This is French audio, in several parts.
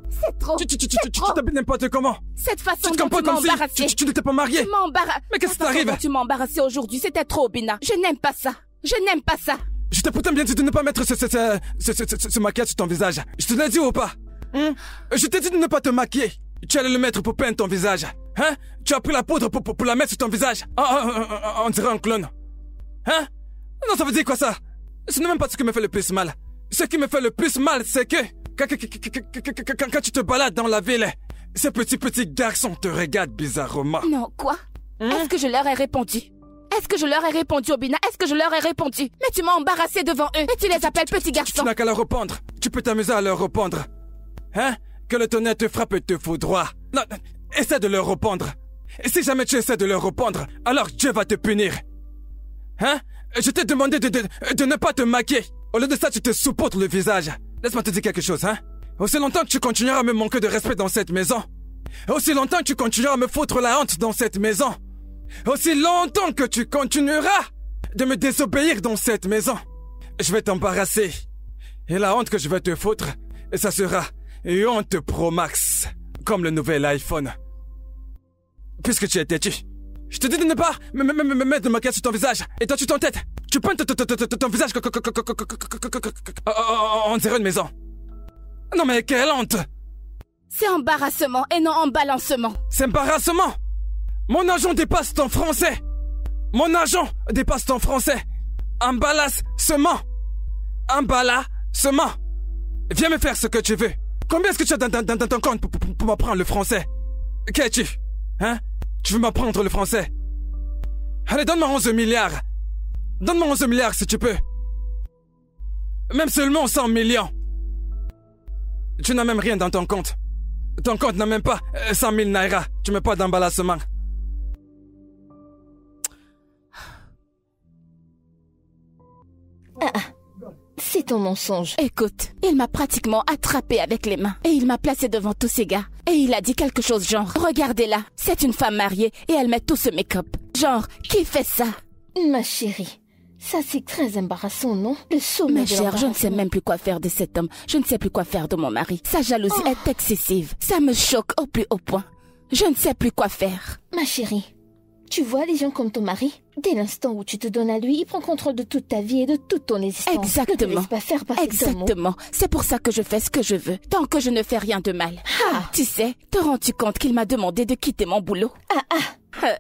C'est trop. Tu t'habilles n'importe comment. Cette façon Tu te dont tu comportes m'as comme si embarrassé. tu n'étais pas marié. Tu m'embarrasses. Mais qu'est-ce qui t'arrive? Tu m'as embarrassé aujourd'hui, c'était trop, Obina. Je n'aime pas ça. Je n'aime pas ça. Je t'ai pourtant bien dit de ne pas mettre ce maquillage sur ton visage. Je te l'ai dit ou pas? Je t'ai dit de ne pas te maquiller. Tu allais le mettre pour peindre ton visage. Hein? Tu as pris la poudre pour la mettre sur ton visage. On dirait un clone. Hein? Non, ça veut dire quoi ça? Ce n'est même pas ce qui me fait le plus mal. Ce qui me fait le plus mal, c'est que quand tu te balades dans la ville, ces petits garçons te regardent bizarrement. Non, quoi? Est-ce que je leur ai répondu? Est-ce que je leur ai répondu, Obina? Est-ce que je leur ai répondu? Mais tu m'as embarrassé devant eux. Et tu les appelles petits garçons. Tu n'as qu'à leur répondre. Tu peux t'amuser à leur répondre. Hein? Que le tonnerre te frappe et te foudroie. Non, essaie de leur répondre. Et si jamais tu essaies de leur répondre, alors Dieu va te punir. Hein? Je t'ai demandé de ne pas te maquiller. Au lieu de ça, tu te saupoudres le visage. Laisse-moi te dire quelque chose, hein? Aussi longtemps que tu continueras à me manquer de respect dans cette maison, aussi longtemps que tu continueras à me foutre la honte dans cette maison, aussi longtemps que tu continueras de me désobéir dans cette maison, je vais t'embarrasser. Et la honte que je vais te foutre, ça sera une honte Pro Max, comme le nouvel iPhone. Puisque tu es têtu, je te dis de ne pas me mettre de maquillage sur ton visage. Et toi, tu t'entêtes. Tu peins ton visage on dirait une maison. Non mais quelle honte! C'est embarrassement et non embalancement. C'est embarrassement! Mon argent dépasse ton français! Mon argent dépasse ton français! Emballassement! Emballassement! Viens me faire ce que tu veux. Combien est-ce que tu as dans ton compte pour m'apprendre le français? Qu'as-tu? Hein? Tu veux m'apprendre le français? Allez, donne-moi 11 milliards! Donne-moi 11 milliards si tu peux! Même seulement 100 millions! Tu n'as même rien dans ton compte. Ton compte n'a même pas 100 000 naira. Tu mets pas d'emballassement. C'est ton mensonge. Écoute, il m'a pratiquement attrapé avec les mains. Et il m'a placé devant tous ces gars. Et il a dit quelque chose genre, regardez-la, c'est une femme mariée et elle met tout ce make-up. Genre, qui fait ça? Ma chérie, ça c'est très embarrassant, non? Le sommet Ma de chère, je ne sais l'embarrassement. même plus quoi faire de cet homme. Je ne sais plus quoi faire de mon mari. Sa jalousie est excessive. Ça me choque au plus haut point. Je ne sais plus quoi faire. Ma chérie, tu vois les gens comme ton mari? Dès l'instant où tu te donnes à lui, il prend contrôle de toute ta vie et de toute ton existence. Ne te Exactement. laisse pas faire passer ce mot. Exactement. C'est pour ça que je fais ce que je veux, tant que je ne fais rien de mal. Tu sais, te rends-tu compte qu'il m'a demandé de quitter mon boulot?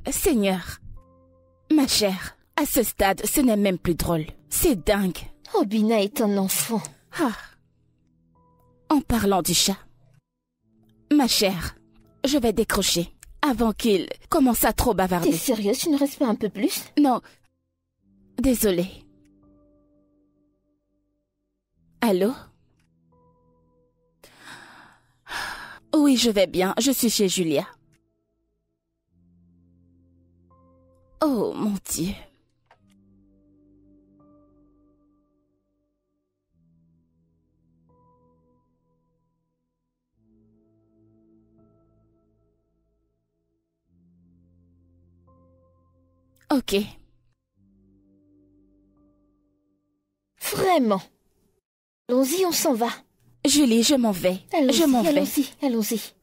Seigneur. Ma chère, à ce stade, ce n'est même plus drôle. C'est dingue. Obina est un enfant. En parlant du chat. Ma chère, je vais décrocher avant qu'il commence à trop bavarder. T'es sérieuse, tu ne restes pas un peu plus? Non. Désolée. Allô? Oui, je vais bien. Je suis chez Julia. Oh, mon Dieu. Ok. Vraiment? Allons-y, on s'en va. Julie, je m'en vais. Je m'en vais. Allons-y.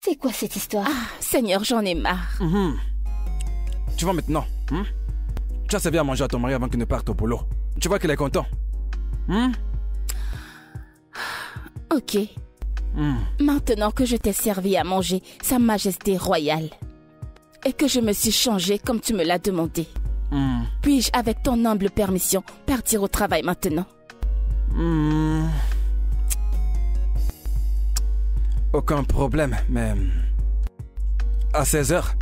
C'est quoi cette histoire? Seigneur, j'en ai marre. Tu vois maintenant, tu as servi à manger à ton mari avant qu'il ne parte au boulot. Tu vois qu'il est content. Ok. Maintenant que je t'ai servi à manger, Sa Majesté royale, et que je me suis changée comme tu me l'as demandé, puis-je, avec ton humble permission, partir au travail maintenant? Aucun problème, mais... À 16h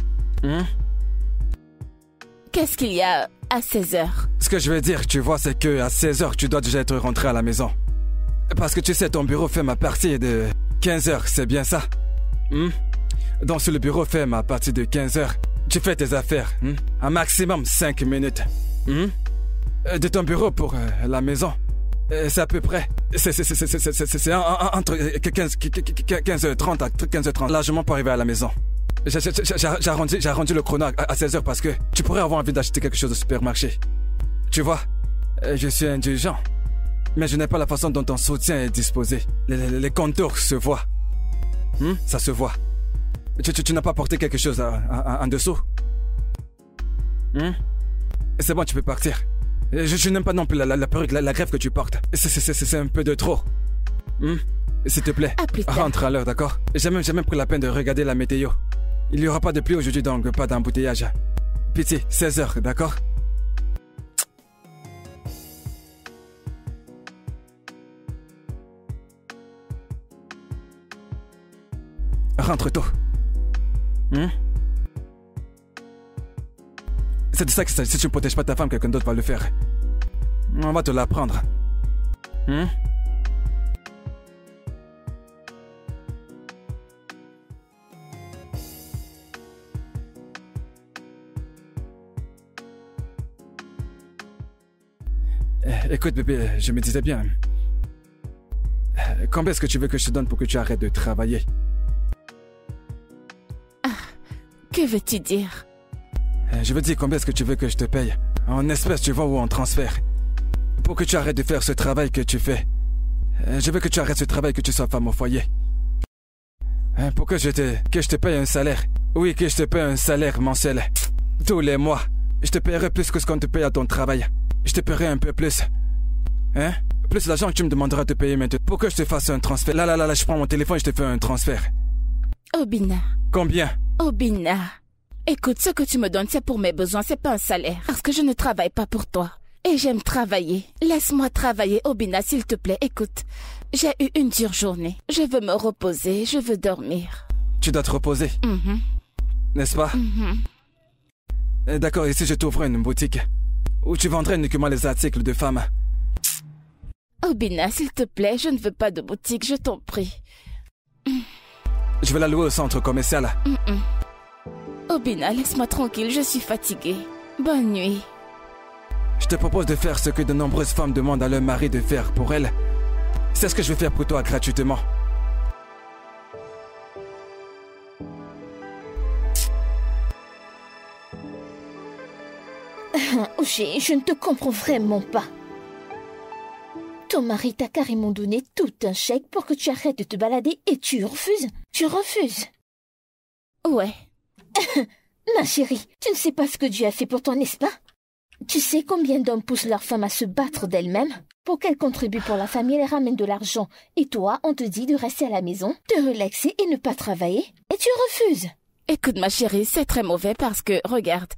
Qu'est-ce qu'il y a à 16h? Ce que je veux dire, tu vois, c'est que à 16h, tu dois déjà être rentré à la maison. Parce que tu sais, ton bureau ferme à partir de 15h, c'est bien ça? Donc si le bureau ferme à partir de 15h, tu fais tes affaires, un maximum 5 minutes. De ton bureau pour la maison, c'est à peu près... C'est entre 15h30 à 15h30, largement pour arriver à la maison. J'ai arrondi le chrono à 16h parce que tu pourrais avoir envie d'acheter quelque chose au supermarché. Tu vois, je suis indulgent, mais je n'ai pas la façon dont ton soutien est disposé. Les contours se voient. Ça se voit. Tu n'as pas porté quelque chose en dessous? C'est bon, tu peux partir. Je n'aime pas non plus la perruque, la greffe que tu portes. C'est un peu de trop. S'il te plaît, rentre à l'heure, d'accord? J'ai même pris la peine de regarder la météo. Il n'y aura pas de pluie aujourd'hui, donc pas d'embouteillage. Pitié, 16h, d'accord? Rentre tôt. C'est de ça qu'il s'agit. Si tu ne protèges pas ta femme, quelqu'un d'autre va le faire. On va te l'apprendre. Écoute, bébé, je me disais bien. Combien est-ce que tu veux que je te donne pour que tu arrêtes de travailler? Que veux-tu dire? Je veux dire, combien est-ce que tu veux que je te paye? En espèces, tu vois, ou en transfert? Pour que tu arrêtes de faire ce travail que tu fais. Je veux que tu arrêtes ce travail, que tu sois femme au foyer. Pour que je te paye un salaire. Oui, que je te paye un salaire mensuel. Tous les mois. Je te paierai plus que ce qu'on te paye à ton travail. Je te paierai un peu plus. Plus l'argent que tu me demanderas de payer maintenant. Pour que je te fasse un transfert. Là, je prends mon téléphone et je te fais un transfert. Obina. Combien? Obina. Écoute, ce que tu me donnes, c'est pour mes besoins, c'est pas un salaire. Parce que je ne travaille pas pour toi. Et j'aime travailler. Laisse-moi travailler, Obina, s'il te plaît. Écoute, j'ai eu une dure journée. Je veux me reposer, je veux dormir. Tu dois te reposer. N'est-ce pas? D'accord, et si je t'ouvrais une boutique où tu vendrais uniquement les articles de femmes? Obina, s'il te plaît, je ne veux pas de boutique, je t'en prie. Je vais la louer au centre commercial. Obina, laisse-moi tranquille, je suis fatiguée. Bonne nuit. Je te propose de faire ce que de nombreuses femmes demandent à leur mari de faire pour elles. C'est ce que je vais faire pour toi gratuitement. Oshé, je ne te comprends vraiment pas. Ton mari t'a carrément donné tout un chèque pour que tu arrêtes de te balader et tu refuses? Tu refuses? Ouais. Ma chérie, tu ne sais pas ce que Dieu a fait pour toi, n'est-ce pas? Tu sais combien d'hommes poussent leur femme à se battre d'elle-même pour qu'elle contribue pour la famille et ramène de l'argent. Et toi, on te dit de rester à la maison, de relaxer et ne pas travailler. Et tu refuses. Écoute ma chérie, c'est très mauvais parce que, regarde,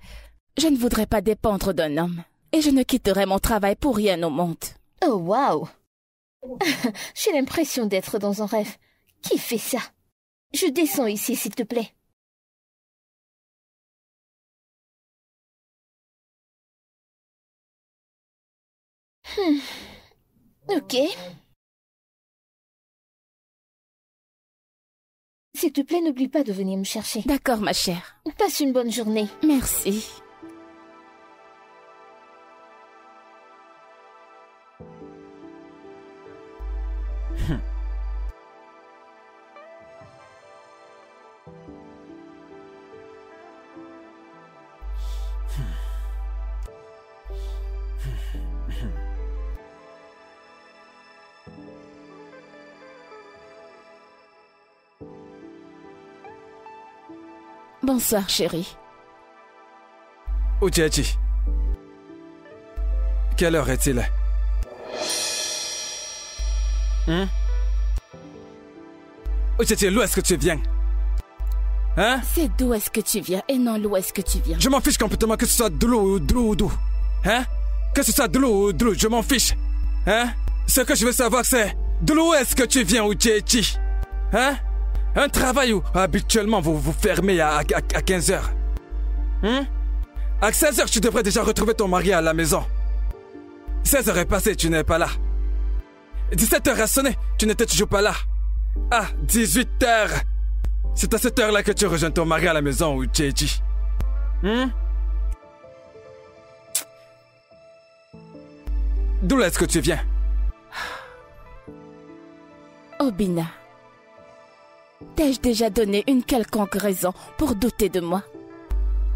je ne voudrais pas dépendre d'un homme. Et je ne quitterai mon travail pour rien au monde. Oh, waouh. J'ai l'impression d'être dans un rêve. Qui fait ça? Je descends ici, s'il te plaît. Ok. S'il te plaît, n'oublie pas de venir me chercher. D'accord, ma chère. Passe une bonne journée. Merci. Bonsoir, chérie. Uchechi. Quelle heure est-il? Uchechi, d'où est-ce que tu viens? Hein? C'est d'où est-ce que tu viens et non d'où est-ce que tu viens. Je m'en fiche complètement que ce soit de l'eau ou d'où. Hein? Que ce soit de l'eau ou d'où, je m'en fiche. Hein? Ce que je veux savoir, c'est de l'où est-ce que tu viens, Uchechi? Hein? Un travail où habituellement vous vous fermez à 15h. À 16h, tu devrais déjà retrouver ton mari à la maison. 16h est passé, tu n'es pas là. 17h a sonné, tu n'étais toujours pas là. Ah, 18h. C'est à cette heure-là que tu rejoins ton mari à la maison, ou Uchechi. D'où est-ce que tu viens? Obina. T'ai-je déjà donné une quelconque raison pour douter de moi?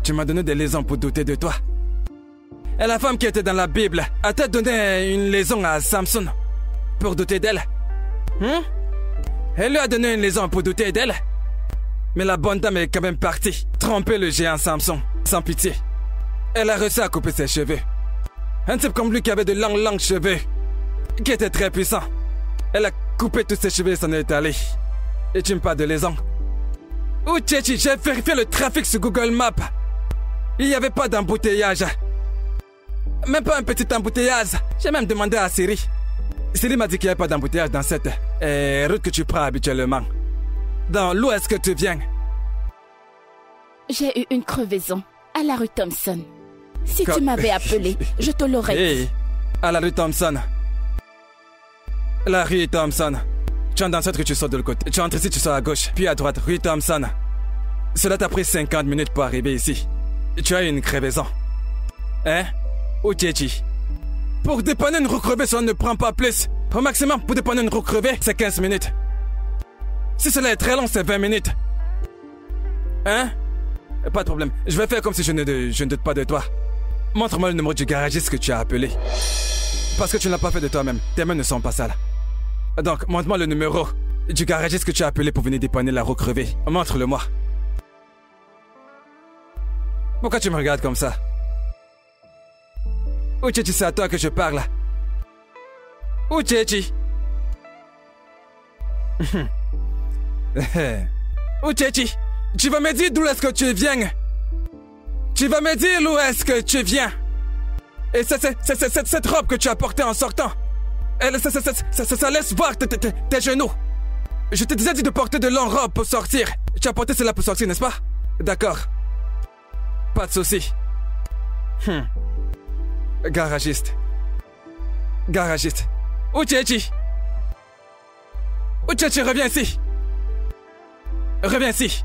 Tu m'as donné des raisons pour douter de toi. Et la femme qui était dans la Bible a-t-elle donné une raison à Samson pour douter d'elle? Elle lui a donné une liaison pour douter d'elle. Mais la bonne dame est quand même partie, tromper le géant Samson, sans pitié. Elle a réussi à couper ses cheveux. Un type comme lui qui avait de longs cheveux, qui était très puissant. Elle a coupé tous ses cheveux et s'en est allée. Et tu me parles de liaison. Oh Tchétchi, j'ai vérifié le trafic sur Google Maps. Il n'y avait pas d'embouteillage. Même pas un petit embouteillage. J'ai même demandé à Siri. Siri m'a dit qu'il n'y avait pas d'embouteillage dans cette route que tu prends habituellement. Dans l'où est-ce que tu viens? J'ai eu une crevaison à la rue Thompson. Si tu m'avais appelé, je te l'aurais dit. À la rue Thompson. La rue Thompson. Tu entres dans cette rue, tu sors de l'autre côté. Tu entres ici, tu sors à gauche, puis à droite, rue Thompson. Cela t'a pris 50 minutes pour arriver ici. Tu as eu une crevaison. Hein? Ou Tchétchi? Pour dépanner une roue crevée, ça ne prend pas plus. Au maximum, pour dépanner une roue crevée, c'est 15 minutes. Si cela est très long, c'est 20 minutes. Hein? Pas de problème. Je vais faire comme si je ne doute pas de toi. Montre-moi le numéro du garagiste que tu as appelé. Parce que tu ne l'as pas fait de toi-même. Tes mains ne sont pas sales. Donc, montre-moi le numéro du garagiste que tu as appelé pour venir dépanner la roue crevée. Montre-le-moi. Pourquoi tu me regardes comme ça? Ou Tchétchi, c'est à toi que je parle. Ou Tchétchi? Ou Tchétchi, tu vas me dire d'où est-ce que tu viens? Tu vas me dire d'où est-ce que tu viens? Et cette robe que tu as portée en sortant, ça laisse voir tes genoux. Je t'ai déjà dit de porter de longues robes pour sortir. Tu as porté cela pour sortir, n'est-ce pas? D'accord. Pas de souci. Garagiste. Garagiste. Où Tchétchi? Où Tchétchi, reviens ici. Reviens ici.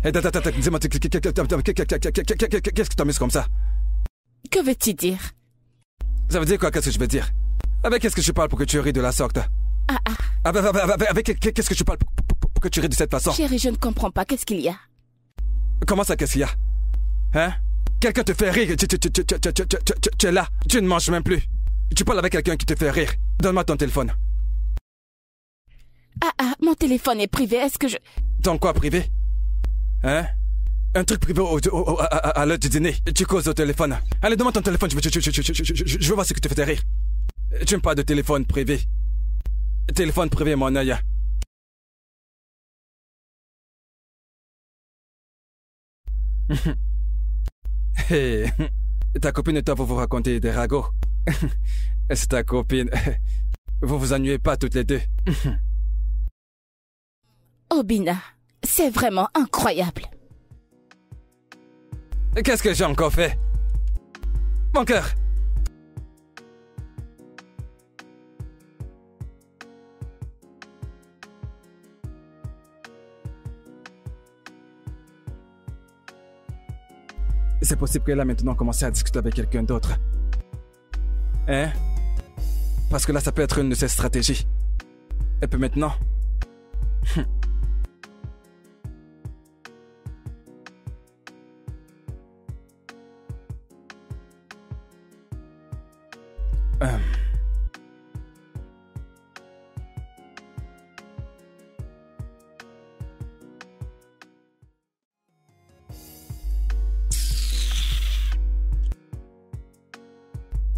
Attends, dis-moi, qu'est-ce que tu as mis comme ça? Que veux-tu dire? Ça veut dire quoi, qu'est-ce que je veux dire? Avec qu'est-ce que je parle pour que tu ris de la sorte? Avec qu'est-ce que tu parles pour que tu ris de cette façon? Chérie, je ne comprends pas, qu'est-ce qu'il y a? Comment ça, qu'est-ce qu'il y a? Hein? Quelqu'un te fait rire, tu es là, tu ne manges même plus. Tu parles avec quelqu'un qui te fait rire. Donne-moi ton téléphone. Mon téléphone est privé, est-ce que je... Ton quoi privé? Hein? Un truc privé à l'heure du dîner. Tu causes au téléphone. Allez, donne-moi ton téléphone, je veux voir ce que te fait rire. Tu me parles de téléphone privé. Téléphone privé, mon œil. Hey, ta copine et toi, vous racontez des ragots. C'est ta copine. Vous vous ennuyez pas toutes les deux. Obina, c'est vraiment incroyable. Qu'est-ce que j'ai encore fait? Mon cœur. C'est possible qu'elle a maintenant commencé à discuter avec quelqu'un d'autre. Hein? Parce que là, ça peut être une de ses stratégies. Elle peut maintenant...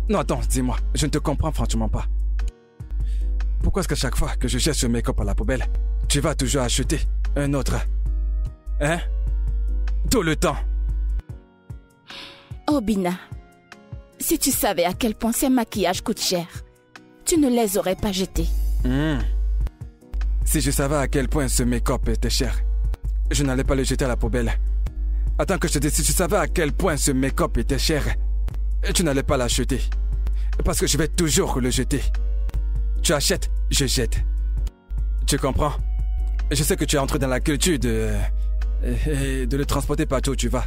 Non, attends, dis-moi, je ne te comprends franchement pas. Pourquoi est-ce qu'à chaque fois que je jette ce make-up à la poubelle, tu vas toujours acheter un autre? Hein? Tout le temps. Obina, si tu savais à quel point ces maquillages coûtent cher, tu ne les aurais pas jetés. Si je savais à quel point ce make-up était cher, je n'allais pas le jeter à la poubelle. Attends que je te dise, si tu savais à quel point ce make-up était cher, tu n'allais pas l'acheter. Parce que je vais toujours le jeter. Tu achètes, je jette. Tu comprends? Je sais que tu es entré dans la culture de le transporter partout où tu vas.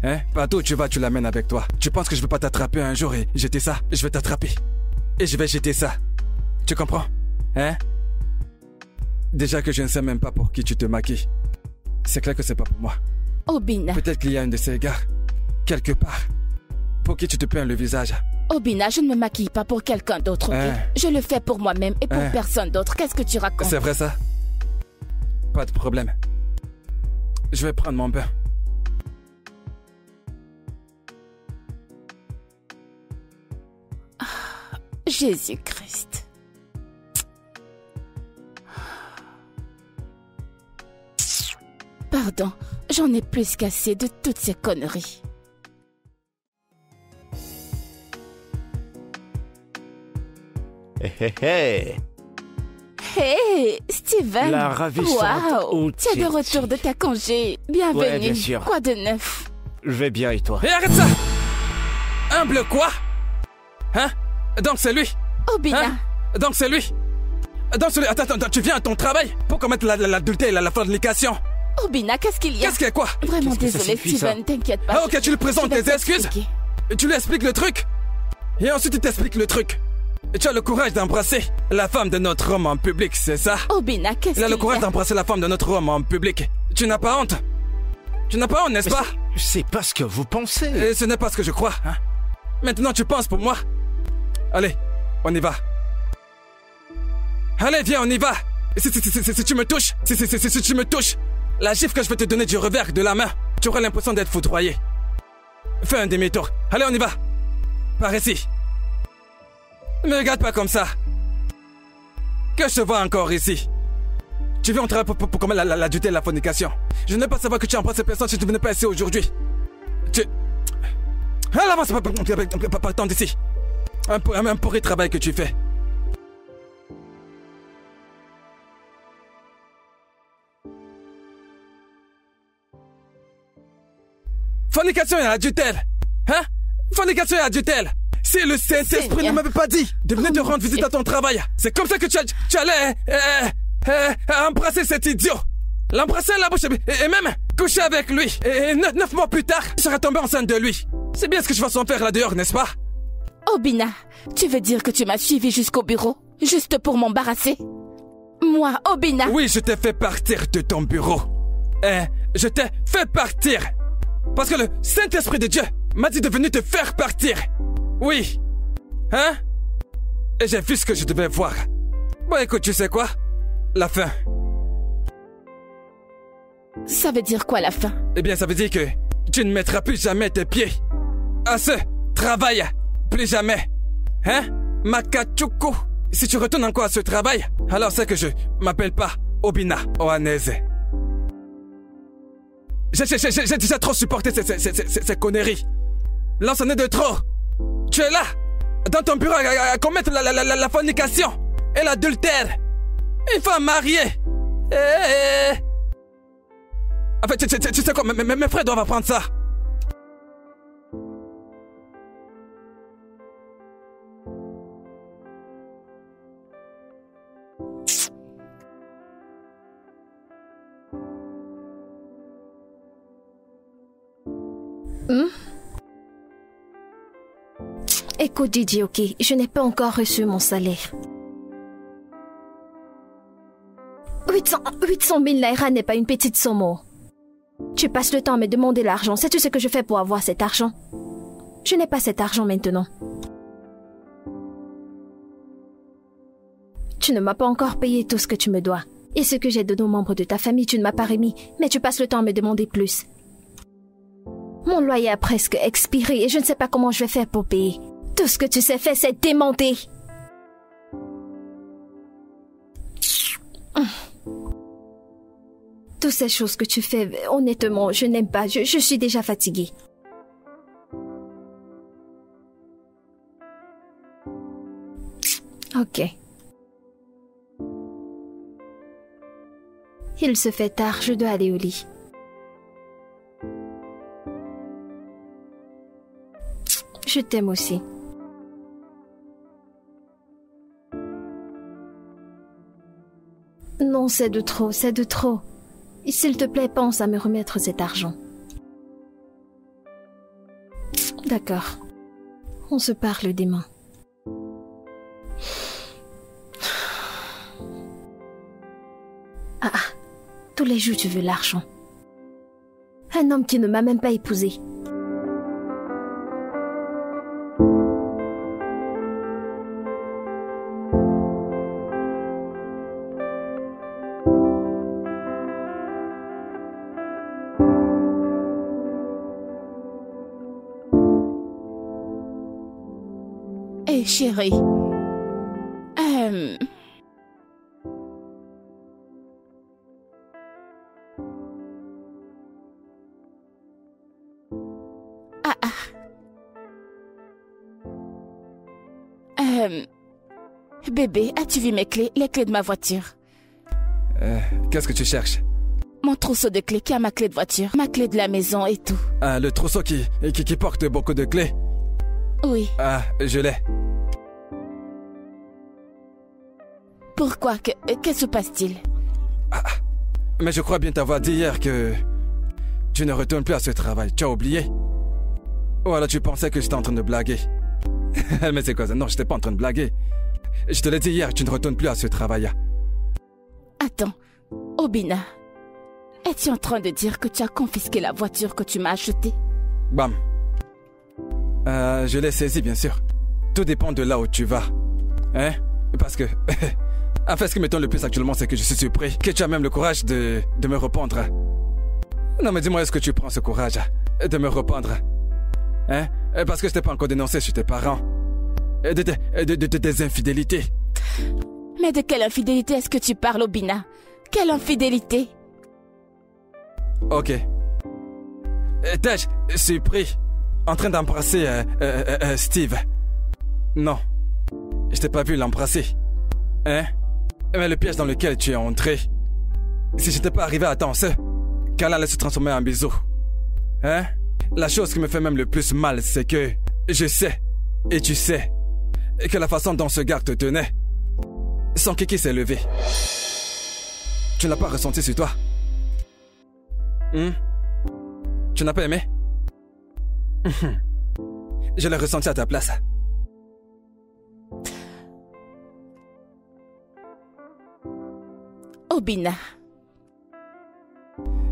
Hein? Partout où tu vas, tu l'amènes avec toi. Tu penses que je ne vais pas t'attraper un jour et jeter ça? Je vais t'attraper. Et je vais jeter ça. Tu comprends? Hein? Déjà que je ne sais même pas pour qui tu te maquilles. C'est clair que c'est pas pour moi. Obina. Peut-être qu'il y a un de ces gars, quelque part, pour qui tu te peins le visage. Obina, je ne me maquille pas pour quelqu'un d'autre, ok? Je le fais pour moi-même et pour personne d'autre. Qu'est-ce que tu racontes? C'est vrai ça? Pas de problème. Je vais prendre mon bain. Jésus-Christ. Pardon, j'en ai plus qu'assez de toutes ces conneries. Hé hé hé! Hey, Steven! La ravissante Wow, tu es de retour de ta congé. Bienvenue. Ouais, bien sûr. Quoi de neuf? Je vais bien et toi? Et arrête ça! Humble quoi? Hein? Donc c'est lui? Obina. Hein? Donc c'est lui? Donc c'est lui? Attends, tu viens à ton travail pour commettre l'adultère et la fornication? Obina, qu'est-ce qu'il y a? Qu'est-ce qu'il y a quoi? Vraiment Qu'est-ce que ça désolé, suffit, Steven, t'inquiète pas. Ah ok, tu lui présentes Je vais tes excuses? t'expliquer. Et tu lui expliques le truc? Et ensuite tu t'expliques le truc. Et tu as le courage d'embrasser la femme de notre homme en public, c'est ça? Obina, qu'est-ce qu'il y a? Il a le courage d'embrasser la femme de notre homme en public. Tu n'as pas honte? Tu n'as pas honte, n'est-ce pas? C'est pas ce que vous pensez. Et ce n'est pas ce que je crois, hein? Maintenant tu penses pour moi? Allez, on y va. Allez, viens, on y va. Si tu me touches, si tu me touches, la gifle que je vais te donner du revers de la main, tu auras l'impression d'être foudroyé. Fais un demi-tour. Allez, on y va. Par ici. Ne me regarde pas comme ça. Que je te vois encore ici. Tu viens au travail pour commettre l'adultère et la fornication. Je n'ai pas savoir que tu embrasses ces personnes si tu ne venais pas ici aujourd'hui. Allez, avance, pas tant d'ici. Un pourri travail que tu fais. Fornication et adultère. Hein? Fornication et adultère. Si le Saint-Esprit ne m'avait pas dit de venir te rendre visite à ton travail, c'est comme ça que tu allais embrasser cet idiot. L'embrasser à la bouche et même coucher avec lui. Et 9 mois plus tard, tu seras tombé enceinte de lui. C'est bien ce que je vais en faire là dehors, n'est-ce pas? Obina, tu veux dire que tu m'as suivi jusqu'au bureau, juste pour m'embarrasser? Moi, Obina? Oui, je t'ai fait partir de ton bureau. Je t'ai fait partir. Parce que le Saint-Esprit de Dieu m'a dit de venir te faire partir. Oui. Hein? Et j'ai vu ce que je devais voir. Bon, écoute, tu sais quoi? La fin. Ça veut dire quoi, la fin? Eh bien, ça veut dire que tu ne mettras plus jamais tes pieds à ce travail. Plus jamais. Hein? Makachuku. Si tu retournes encore à ce travail, alors c'est que je m'appelle pas Obina Ohanese. J'ai déjà trop supporté ces conneries. Là, c'en est de trop. Tu es là, dans ton bureau, à commettre la fornication et l'adultère. Une femme mariée. En fait, tu sais quoi, mes frères doivent apprendre ça. Écoute, Didi, ok, je n'ai pas encore reçu mon salaire. 800 000 naira n'est pas une petite somme. Oh. Tu passes le temps à me demander l'argent. Sais-tu ce que je fais pour avoir cet argent? Je n'ai pas cet argent maintenant. Tu ne m'as pas encore payé tout ce que tu me dois. Et ce que j'ai donné aux membres de ta famille, tu ne m'as pas remis. Mais tu passes le temps à me demander plus. Mon loyer a presque expiré et je ne sais pas comment je vais faire pour payer. Tout ce que tu sais faire, c'est démonter. Toutes ces choses que tu fais, honnêtement, je n'aime pas. Je suis déjà fatiguée. Ok. Il se fait tard, je dois aller au lit. Je t'aime aussi. Non, c'est de trop, c'est de trop. S'il te plaît, pense à me remettre cet argent. D'accord. On se parle demain. Tous les jours tu veux l'argent. Un homme qui ne m'a même pas épousée. Hé, chérie. Bébé, as-tu vu mes clés? Les clés de ma voiture. Qu'est-ce que tu cherches? Mon trousseau de clés qui a ma clé de voiture, ma clé de la maison et tout. Le trousseau qui porte beaucoup de clés? Oui. Je l'ai. Pourquoi? Que se passe-t-il? Mais je crois bien t'avoir dit hier que tu ne retournes plus à ce travail. Tu as oublié? Ou alors tu pensais que j'étais en train de blaguer? Mais c'est quoi ça? Non, je n'étais pas en train de blaguer. Je te l'ai dit hier, tu ne retournes plus à ce travail. Attends, Obina, es-tu en train de dire que tu as confisqué la voiture que tu m'as achetée? Bam. Je l'ai saisie, bien sûr. Tout dépend de là où tu vas. Hein? Parce que... En fait, ce qui m'étonne le plus actuellement, c'est que je suis surpris que tu as même le courage de me répondre. Non, mais dis-moi, est-ce que tu prends ce courage de me répondre? Hein? Parce que je t'ai pas encore dénoncé chez tes parents. De tes infidélités. Mais de quelle infidélité est-ce que tu parles, Obina? Quelle infidélité? Ok. T'es-je surpris en train d'embrasser Steve? Non. Je t'ai pas vu l'embrasser. Hein? Mais le piège dans lequel tu es entré, si j'étais pas arrivé à temps, qu'elle allait se transformer en bisou. Hein? La chose qui me fait même le plus mal, c'est que je sais, et tu sais, que la façon dont ce gars te tenait, son kiki s'est levé. Tu n'as pas ressenti sur toi? Tu n'as pas aimé? Je l'ai ressenti à ta place. Obina.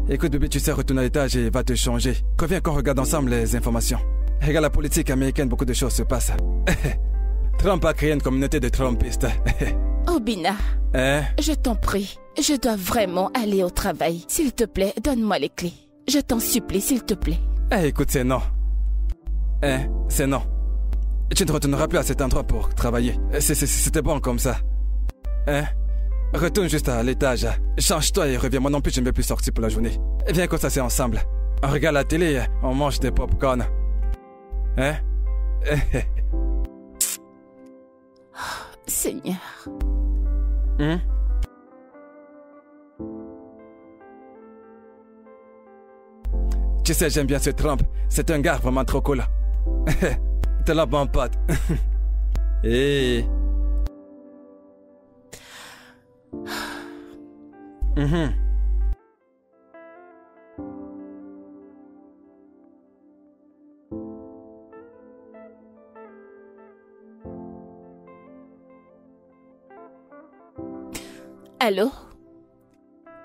Écoute bébé, tu sais, retourne à l'étage et va te changer. Conviens qu'on regarde ensemble les informations. Regarde la politique américaine, beaucoup de choses se passent. Trump a créé une communauté de Trumpistes. Obina, je t'en prie, je dois vraiment aller au travail. S'il te plaît, donne-moi les clés. Je t'en supplie, s'il te plaît. Écoute, c'est non. C'est non. Tu ne retourneras plus à cet endroit pour travailler. C'était bon comme ça. Retourne juste à l'étage. Change-toi et reviens. Moi non plus, je ne vais plus sortir pour la journée. Viens qu'on s'assied ensemble. On regarde la télé, on mange des pop-corn. Seigneur. Tu sais, j'aime bien ce Trump. C'est un gars vraiment trop cool. T'es là, bon pote. Allô?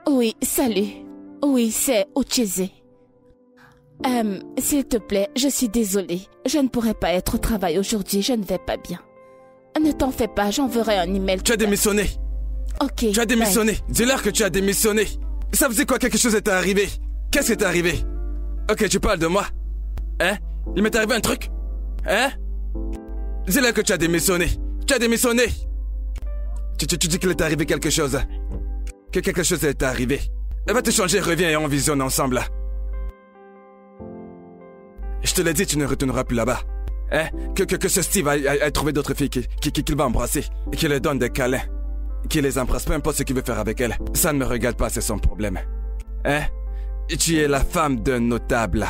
Oui, salut. Oui, c'est Ucheze. S'il te plaît, je suis désolée. Je ne pourrai pas être au travail aujourd'hui, je ne vais pas bien. Ne t'en fais pas, j'enverrai un email. Tu as démissionné. Ok. Tu as démissionné. Dis-leur que tu as démissionné. Ça faisait quoi, quelque chose est arrivé? Qu'est-ce qui t'est arrivé? Ok, tu parles de moi. Il m'est arrivé un truc? Dis-leur que tu as démissionné. Tu as démissionné. Tu dis qu'il est arrivé quelque chose. Que quelque chose est arrivé. Va te changer, reviens et on visionne ensemble. Je te l'ai dit, tu ne retourneras plus là-bas. Que ce Steve a trouvé d'autres filles qu'il va embrasser. Et qu'il leur donne des câlins. Qu'il les embrasse, peu importe ce qu'il veut faire avec elles. Ça ne me regarde pas, c'est son problème. Tu es la femme d'un notable.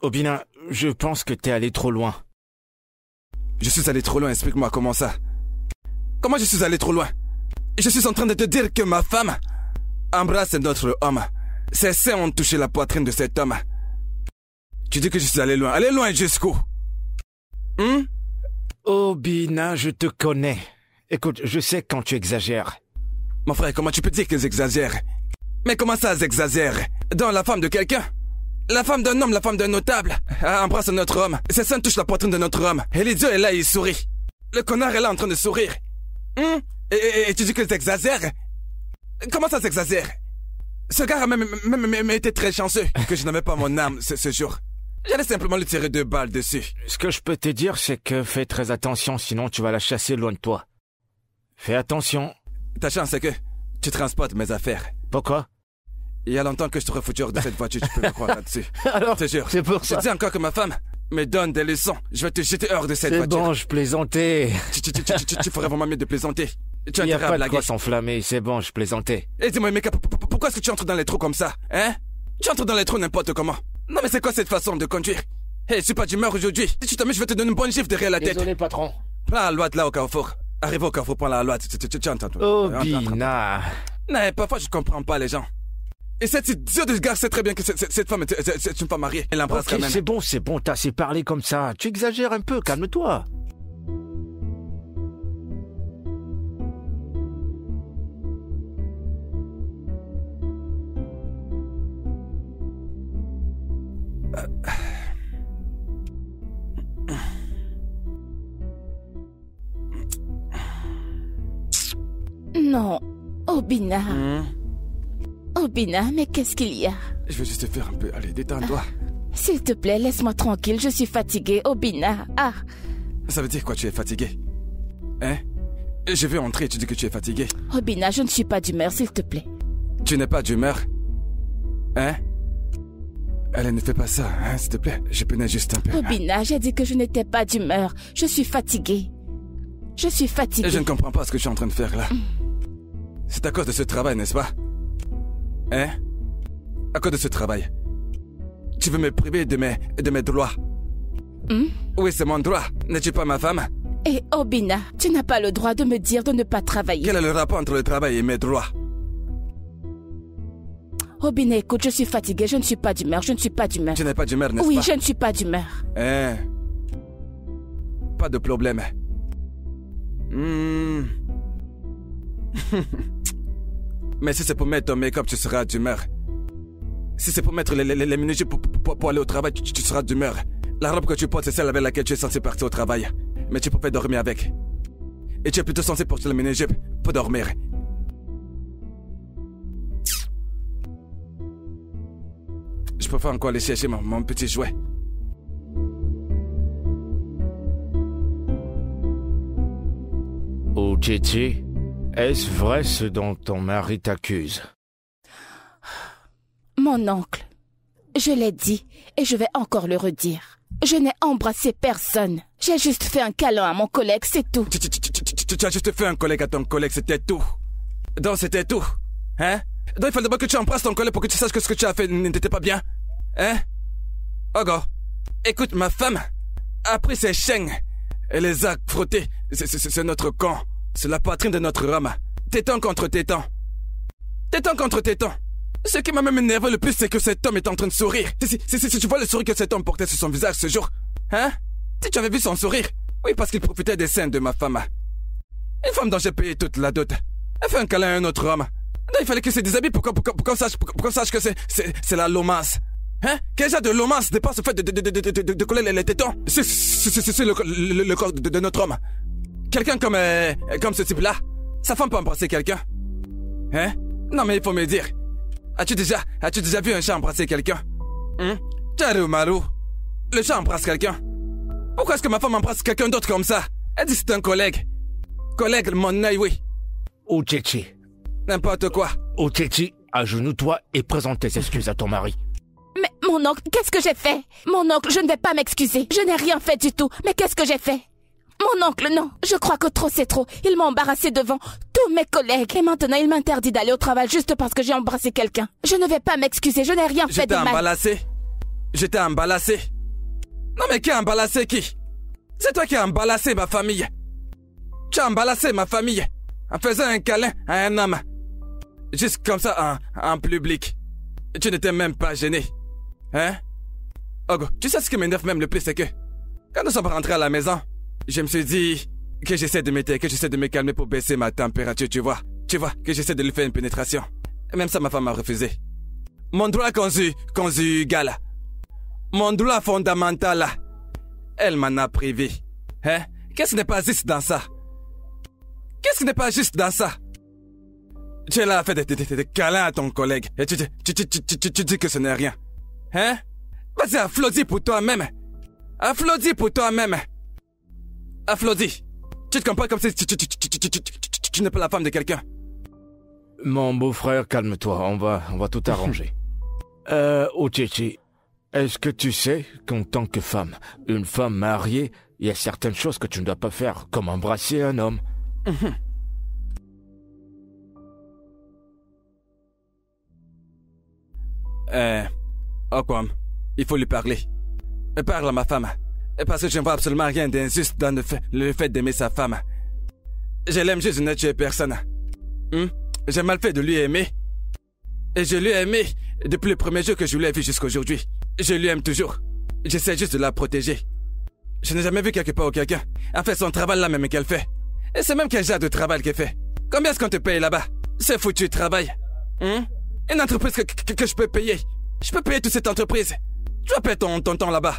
Obina, je pense que t'es allé trop loin. Je suis allé trop loin, explique-moi comment ça. Comment je suis allé trop loin? Je suis en train de te dire que ma femme embrasse notre homme. Ses seins ont touché la poitrine de cet homme. Tu dis que je suis allé loin. Allé loin jusqu'où? Obina, je te connais. Écoute, je sais quand tu exagères. Mon frère, comment tu peux dire que j'exagère? Mais comment ça, j'exagère? Dans la femme de quelqu'un? La femme d'un homme, la femme d'un notable. Embrasse notre homme. Ses seins touchent la poitrine de notre homme. Et l'idiot est là, il sourit. Le connard est là en train de sourire. Et tu dis que j'exagère? Comment ça s'exagère? Ce gars a même été très chanceux que je n'avais pas mon âme ce jour. J'allais simplement lui tirer 2 balles dessus. Ce que je peux te dire, c'est que fais très attention, sinon tu vas la chasser loin de toi. Fais attention. Ta chance, c'est que tu transportes mes affaires. Pourquoi? Il y a longtemps que je t'aurais foutu hors de cette voiture, tu peux me croire là-dessus. Alors, je te jure. C'est pour ça. Je dis encore que ma femme me donne des leçons. Je vais te jeter hors de cette voiture. C'est bon, je plaisantais. Tu ferais vraiment mieux de plaisanter. Tu Il n'y a pas de quoi s'enflammer, c'est bon, je plaisantais. Et dis-moi, mec, pourquoi est-ce que tu entres dans les trous comme ça, hein? Tu entres dans les trous n'importe comment. Non mais c'est quoi cette façon de conduire? Hey, je suis pas d'humeur aujourd'hui. Si tu t'amuses, je vais te donner une bonne gifle derrière la tête. Désolé, patron. Prends la loi là au carrefour. Arrive au carrefour, prends la loi. Tu entends, toi. Obina. Non, parfois je comprends pas les gens. Et cette idiote de gars sait très bien que cette femme c'est une femme mariée. Elle l'embrasse quand même. C'est bon, t'as assez parlé comme ça. Tu exagères un peu, calme-toi. Non, Obina. Obina, mais qu'est-ce qu'il y a? Je vais juste te faire un peu. Allez, détends-toi. S'il te plaît, laisse-moi tranquille, je suis fatiguée, Obina. Ah. Ça veut dire quoi, tu es fatiguée? Hein? Je vais entrer et tu dis que tu es fatiguée. Obina, je ne suis pas d'humeur, s'il te plaît. Tu n'es pas d'humeur? Hein? Allez, ne fais pas ça, hein, s'il te plaît. Je peinais juste un peu. Obina, j'ai dit que je n'étais pas d'humeur. Je suis fatiguée. Je suis fatiguée. Je ne comprends pas ce que je suis en train de faire là. C'est à cause de ce travail, n'est-ce pas? Hein? À cause de ce travail. Tu veux me priver de mes droits? Oui, c'est mon droit. N'es-tu pas ma femme? Et Obina, tu n'as pas le droit de me dire de ne pas travailler. Quel est le rapport entre le travail et mes droits? Obina, écoute, je suis fatiguée, je ne suis pas d'humeur, je ne suis pas d'humeur. Tu n'es pas d'humeur, n'est-ce pas? Oui, je ne suis pas d'humeur. Hein? Pas de problème. Mais si c'est pour mettre ton make-up, tu seras d'humeur. Si c'est pour mettre les minijupes pour aller au travail, tu seras d'humeur. La robe que tu portes, c'est celle avec laquelle tu es censé partir au travail. Mais tu peux dormir avec. Et tu es plutôt censé porter le mini-jupe pour dormir. Je préfère encore aller chercher mon petit jouet. Oh, Tchétché, est-ce vrai ce dont ton mari t'accuse? Mon oncle, je l'ai dit et je vais encore le redire. Je n'ai embrassé personne. J'ai juste fait un câlin à mon collègue, c'est tout. Tu as juste fait un collègue à ton collègue, c'était tout. Donc c'était tout. Hein? Donc il fallait d'abord que tu embrasses ton collègue pour que tu saches que ce que tu as fait n'était pas bien. Hein? Ogo, écoute, ma femme a pris ses chaînes et les a frottées. C'est notre camp. C'est la poitrine de notre homme. Téton contre téton. Téton contre téton. Ce qui m'a même énervé le plus, c'est que cet homme est en train de sourire. Si tu vois le sourire que cet homme portait sur son visage ce jour, hein? Si tu avais vu son sourire. Oui, parce qu'il profitait des seins de ma femme. Une femme dont j'ai payé toute la dot. Elle fait un câlin à un autre homme. Donc il fallait qu'il se déshabille pour qu'on sache que c'est la lomance. Hein? Quel genre de lomance dépasse le fait de coller les tétons? C'est le corps de notre homme. Quelqu'un comme ce type-là, sa femme peut embrasser quelqu'un. Hein? Non mais il faut me dire. As-tu déjà vu un chat embrasser quelqu'un? Tcharu Maru, le chat embrasse quelqu'un. Pourquoi est-ce que ma femme embrasse quelqu'un d'autre comme ça? Elle dit c'est un collègue. Collègue, mon œil, oui. Oh, Tchétché. N'importe quoi. Oh, Tchétché, agenouille-toi et présente tes excuses à ton mari. Mais mon oncle, qu'est-ce que j'ai fait? Mon oncle, je ne vais pas m'excuser. Je n'ai rien fait du tout. Mais qu'est-ce que j'ai fait? Mon oncle, non. Je crois que trop c'est trop. Il m'a embarrassé devant tous mes collègues. Et maintenant, il m'interdit d'aller au travail juste parce que j'ai embrassé quelqu'un. Je ne vais pas m'excuser. Je n'ai rien fait de mal. Je t'ai embarassé. Non mais qui a embarrassé qui? C'est toi qui as embarrassé ma famille. Tu as embarrassé ma famille en faisant un câlin à un homme. Juste comme ça en public. Tu n'étais même pas gêné. Hein? Ogo, tu sais ce qui m'énerve même le plus, c'est que quand nous sommes rentrés à la maison, je me suis dit que j'essaie de m'aider, que j'essaie de me calmer pour baisser ma température, tu vois. Tu vois, que j'essaie de lui faire une pénétration. Et même ça, ma femme a refusé. Mon droit conjugal, mon droit fondamental, elle m'en a privé. Hein? Qu'est-ce qui n'est pas juste dans ça? Qu'est-ce qui n'est pas juste dans ça? Tu es là à faire des câlins à ton collègue et tu dis que ce n'est rien. Hein? Vas-y, applaudis pour toi-même. Applaudis pour toi-même. Applaudis. Tu te comprends comme si tu n'es pas la femme de quelqu'un. Mon beau-frère, calme-toi, on va tout arranger. Ochichi, est-ce que tu sais qu'en tant que femme, une femme mariée, il y a certaines choses que tu ne dois pas faire, comme embrasser un homme? Okwam, il faut lui parler. Parle à ma femme. Parce que je ne vois absolument rien d'injuste dans le fait d'aimer sa femme. Je l'aime juste, je n'ai tué personne. J'ai mal fait de lui aimer. Et je lui ai aimé depuis le premier jour que je lui ai vu jusqu'à aujourd'hui. Je lui aime toujours. J'essaie juste de la protéger. Je n'ai jamais vu quelque part ou quelqu'un a fait son travail là même qu'elle fait. Et c'est même quel genre de travail qu'elle fait. Combien est-ce qu'on te paye là-bas? C'est foutu travail. Une entreprise que je peux payer. Je peux payer toute cette entreprise. Tu vas payer ton temps là-bas.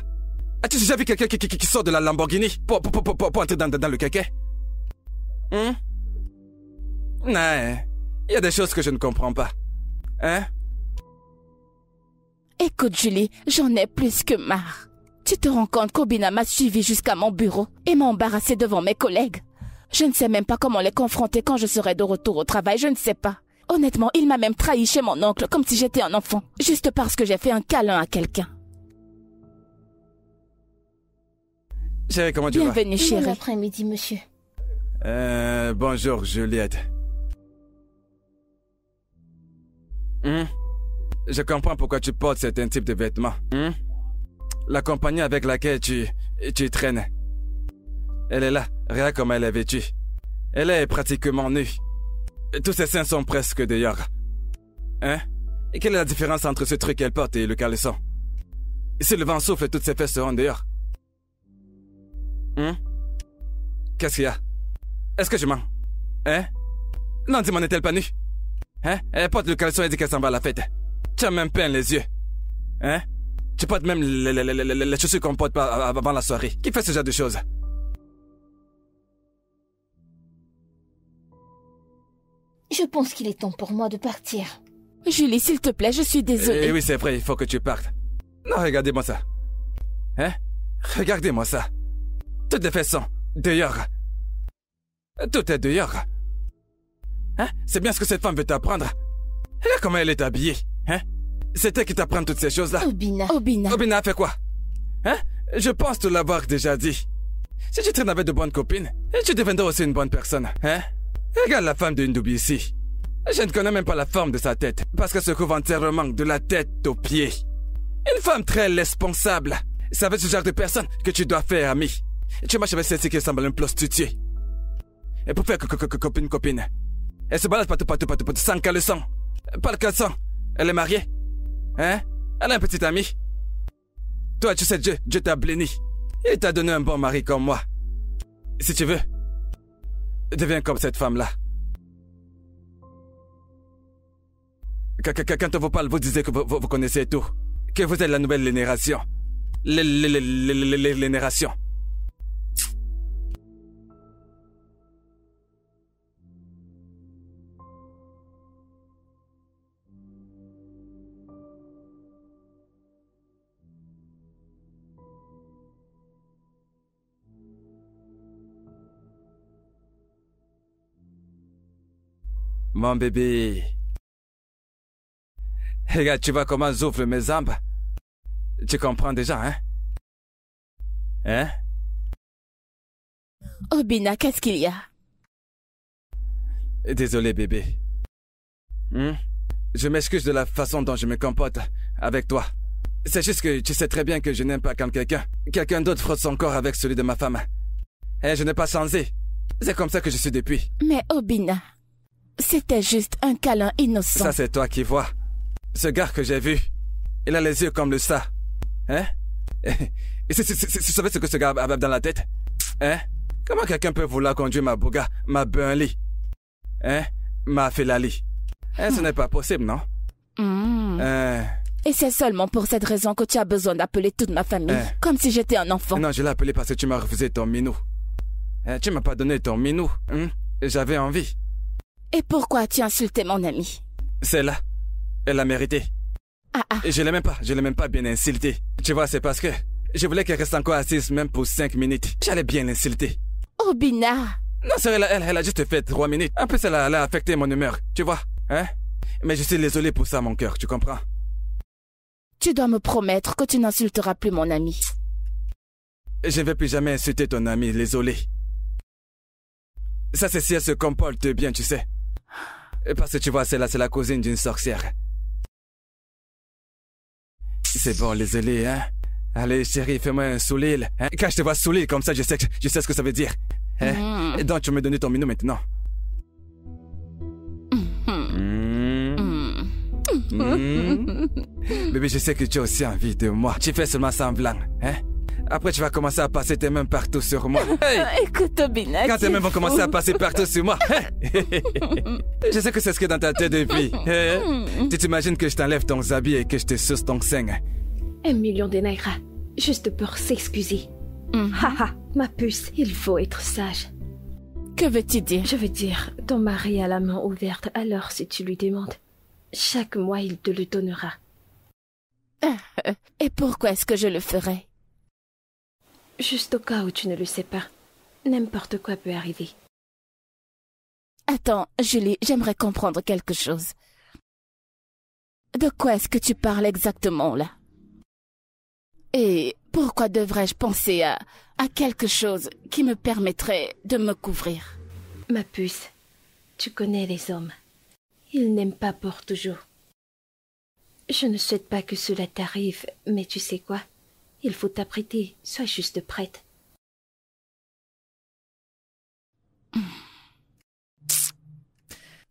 As-tu déjà vu quelqu'un qui sort de la Lamborghini pour entrer dans le kéké? Non, il y a des choses que je ne comprends pas. Hein? Écoute, Julie, j'en ai plus que marre. Tu te rends compte qu'Obina m'a suivi jusqu'à mon bureau et m'a embarrassé devant mes collègues? Je ne sais même pas comment les confronter quand je serai de retour au travail, je ne sais pas. Honnêtement, il m'a même trahi chez mon oncle comme si j'étais un enfant, juste parce que j'ai fait un câlin à quelqu'un. Chérie, comment tu vas? Bienvenue, chérie. Bon après-midi, monsieur. Bonjour, Juliette. Je comprends pourquoi tu portes certains types de vêtements. La compagnie avec laquelle tu traînes. Elle est là, regarde comment elle est vêtue. Elle est pratiquement nue. Tous ses seins sont presque dehors. Hein? Et quelle est la différence entre ce truc qu'elle porte et le caleçon? Si le vent souffle, toutes ses fesses seront dehors. Qu'est-ce qu'il y a? Est-ce que je mens? Hein? Non, dis-moi, n'est-elle pas nue? Hein? Elle porte le caleçon et dit qu'elle s'en va à la fête. Tu as même peint les yeux. Hein? Tu portes même les chaussures qu'on porte pas avant la soirée. Qui fait ce genre de choses? Je pense qu'il est temps pour moi de partir. Julie, s'il te plaît, je suis désolée. Oui, c'est vrai, il faut que tu partes. Non, regardez-moi ça. Hein? Regardez-moi ça. Toutes les fesses sont dehors. Tout est dehors. Hein? C'est bien ce que cette femme veut t'apprendre. Regarde comment elle est habillée. Hein? C'est elle qui t'apprend toutes ces choses-là. Obina. Obina a fait quoi? Hein? Je pense te l'avoir déjà dit. Si tu traînes avec de bonnes copines, tu deviendras aussi une bonne personne. Hein? Regarde la femme de Ndubi ici. Je ne connais même pas la forme de sa tête, parce qu'elle se couvre entièrement de la tête aux pieds. Une femme très responsable. C'est avec ce genre de personne que tu dois faire ami. Tu marches avec celle-ci qui ressemble à une prostituée. Et pour faire copine. Elle se balade partout, sans caleçon. Pas le caleçon. Elle est mariée. Hein? Elle a un petit ami. Toi, tu sais, Dieu t'a béni. Il t'a donné un bon mari comme moi. Si tu veux, deviens comme cette femme-là. Quand on vous parle, vous disiez que vous connaissez tout. Que vous êtes la nouvelle génération. Génération. Mon bébé. Regarde, tu vois comment j'ouvre mes jambes? Tu comprends déjà, hein? Hein? Obina, qu'est-ce qu'il y a? Désolé, bébé. Je m'excuse de la façon dont je me comporte avec toi. C'est juste que tu sais très bien que je n'aime pas quand quelqu'un d'autre frotte son corps avec celui de ma femme. Et je n'ai pas changé. C'est comme ça que je suis depuis. Mais Obina, c'était juste un câlin innocent. Ça, c'est toi qui vois. Ce gars que j'ai vu, il a les yeux comme le ça. Hein? Et tu savais ce que ce gars a dans la tête? Hein? Comment quelqu'un peut vouloir conduire ma Bugatti, ma Burnley? Hein? Ma Ferrari? Hein, ce n'est pas possible, non? Et c'est seulement pour cette raison que tu as besoin d'appeler toute ma famille, comme si j'étais un enfant. Non, je l'ai appelé parce que tu m'as refusé ton minou. Tu m'as pas donné ton minou. J'avais envie. Et pourquoi as-tu insulté mon ami? Celle-là, elle l'a mérité. Et je l'ai même pas bien insulté. Tu vois, c'est parce que je voulais qu'elle reste encore assise même pour 5 minutes. J'allais bien l'insulter. Oh, Bina! Non, c'est elle a juste fait 3 minutes. En plus, elle a affecté mon humeur, tu vois. Hein? Mais je suis désolé pour ça, mon cœur, tu comprends? Tu dois me promettre que tu n'insulteras plus mon ami. Je ne vais plus jamais insulter ton ami, désolé. Ça, c'est si elle se comporte bien, tu sais. Parce que tu vois, c'est la cousine d'une sorcière. C'est bon, désolé, hein? Allez, chérie, fais-moi un sourire. Hein? Quand je te vois sourire comme ça, je sais ce que ça veut dire. Hein? Et donc, tu me donnes ton minou maintenant. Bébé, je sais que tu as aussi envie de moi. Tu fais seulement semblant, hein? Après, tu vas commencer à passer tes mains partout sur moi. Hey! Écoute, Bina. Quand tes mains vont commencer à passer partout sur moi. Je sais que c'est ce que dans ta tête depuis. Tu t'imagines que je t'enlève ton habit et que je te suce ton sein. 1 million de naira, juste pour s'excuser. Haha, ma puce, il faut être sage. Que veux-tu dire? Je veux dire, ton mari a la main ouverte, alors si tu lui demandes, chaque mois il te le donnera. Et pourquoi est-ce que je le ferais? Juste au cas où tu ne le sais pas. N'importe quoi peut arriver. Attends, Julie, j'aimerais comprendre quelque chose. De quoi est-ce que tu parles exactement, là? Et pourquoi devrais-je penser à quelque chose qui me permettrait de me couvrir? Ma puce, tu connais les hommes. Ils n'aiment pas pour toujours. Je ne souhaite pas que cela t'arrive, mais tu sais quoi? Il faut t'apprêter, sois juste prête.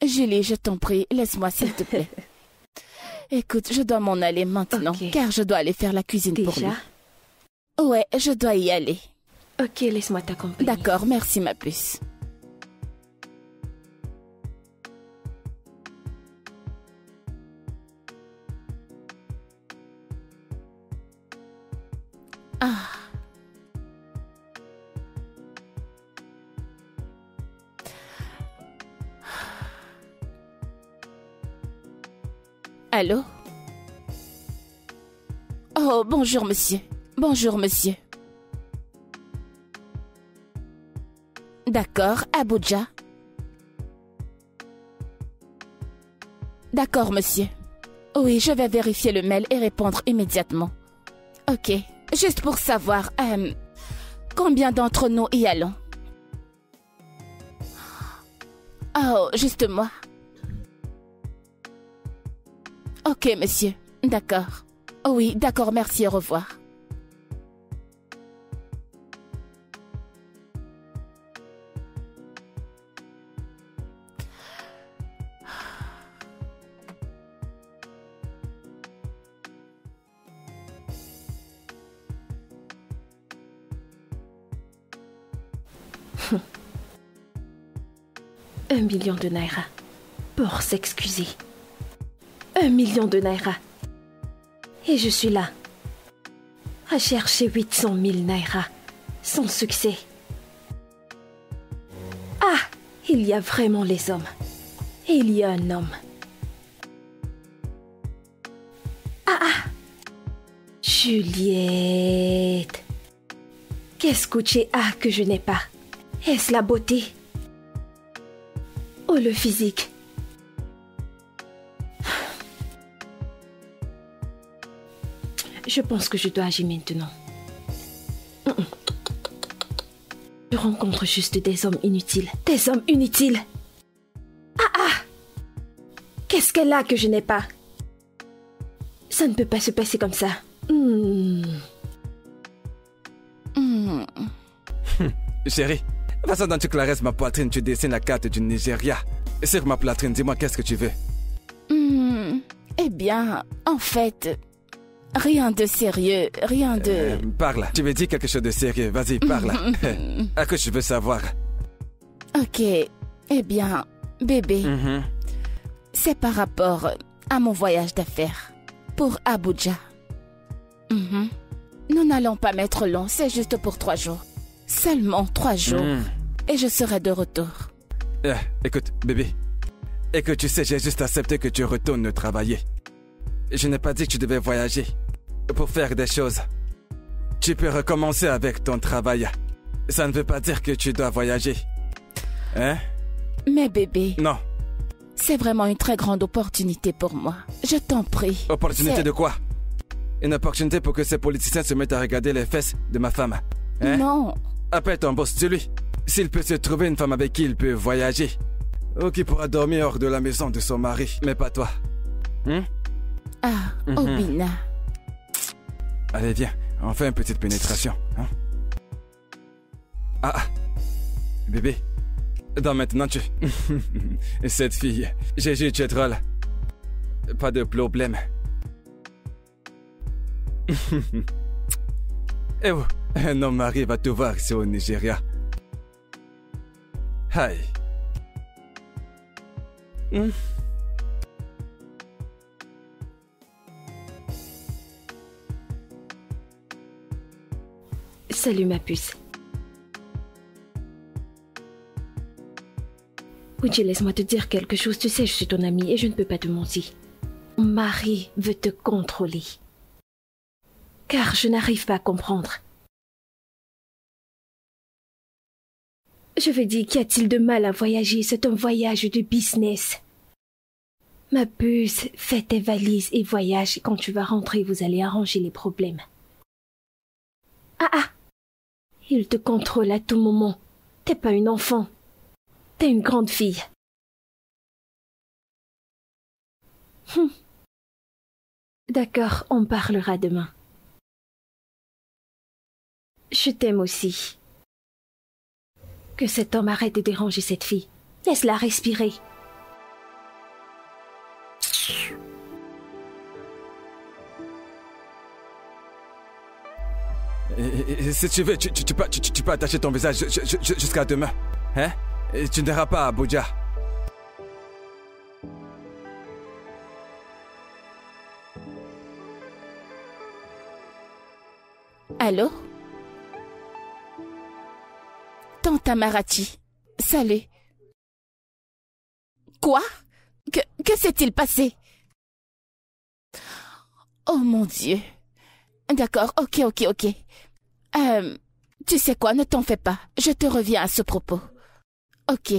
Julie, je t'en prie, laisse-moi s'il te plaît. Écoute, je dois m'en aller maintenant, car je dois aller faire la cuisine pour lui. Ouais, je dois y aller. Ok, laisse-moi t'accompagner. D'accord, merci ma puce. Ah. Allô? Oh, bonjour, monsieur. Bonjour, monsieur. D'accord, Abuja. D'accord, monsieur. Oui, je vais vérifier le mail et répondre immédiatement. Ok, juste pour savoir, combien d'entre nous y allons? Oh, juste moi. Ok, monsieur. D'accord. Oui, d'accord, merci, au revoir. Un million de naira pour s'excuser. 1 million de naira. Et je suis là, à chercher 800 000 naira, sans succès. Ah, il y a vraiment les hommes. Et il y a un homme. Ah, Juliette. Qu'est-ce que tu as que je n'ai pas? Est-ce la beauté? Oh, le physique. Je pense que je dois agir maintenant. Je rencontre juste des hommes inutiles. Des hommes inutiles. Qu'est-ce qu'elle a que je n'ai pas? Ça ne peut pas se passer comme ça. Chérie, la façon dont tu caresses ma poitrine, tu dessines la carte du Nigeria. Sur ma poitrine, dis-moi qu'est-ce que tu veux? Eh bien, en fait, Rien de sérieux, rien de... Parle, tu me dis quelque chose de sérieux, vas-y, parle. À quoi je veux savoir? Ok, eh bien, bébé, c'est par rapport à mon voyage d'affaires pour Abuja. Nous n'allons pas mettre long, c'est juste pour 3 jours. Seulement 3 jours. Et je serai de retour. Écoute, bébé. Et que tu sais, j'ai juste accepté que tu retournes travailler. Je n'ai pas dit que tu devais voyager pour faire des choses. Tu peux recommencer avec ton travail. Ça ne veut pas dire que tu dois voyager. Hein? Mais bébé... Non. C'est vraiment une très grande opportunité pour moi. Je t'en prie. Opportunité de quoi? Une opportunité pour que ces politiciens se mettent à regarder les fesses de ma femme. Hein? Non. Appelle ton boss, dis-lui. S'il peut se trouver une femme avec qui il peut voyager. Ou qui pourra dormir hors de la maison de son mari. Mais pas toi. Obinna. Allez, viens. On fait une petite pénétration. Hein? Bébé. Donc maintenant tu... Cette fille... J'ai tu es drôle. Pas de problème. Eh oh, un homme arrive à te voir ici au Nigeria. Hi. Salut ma puce. Uji, laisse-moi te dire quelque chose. Tu sais, je suis ton amie et je ne peux pas te mentir. Mon mari veut te contrôler. Car je n'arrive pas à comprendre. Je veux dire, qu'y a-t-il de mal à voyager? C'est un voyage de business. Ma puce, fais tes valises et voyage. Quand tu vas rentrer, vous allez arranger les problèmes. Il te contrôle à tout moment. T'es pas une enfant. T'es une grande fille. D'accord, on parlera demain. Je t'aime aussi. Que cet homme arrête de déranger cette fille. Laisse-la respirer. Et si tu veux, tu peux attacher ton visage jusqu'à demain. Hein? Et tu n'iras pas à Abuja. Allô? Tante Amarachi, salut. Quoi? Que s'est-il passé? Oh mon Dieu. D'accord, ok. Tu sais quoi, ne t'en fais pas. Je te reviens à ce propos. Ok.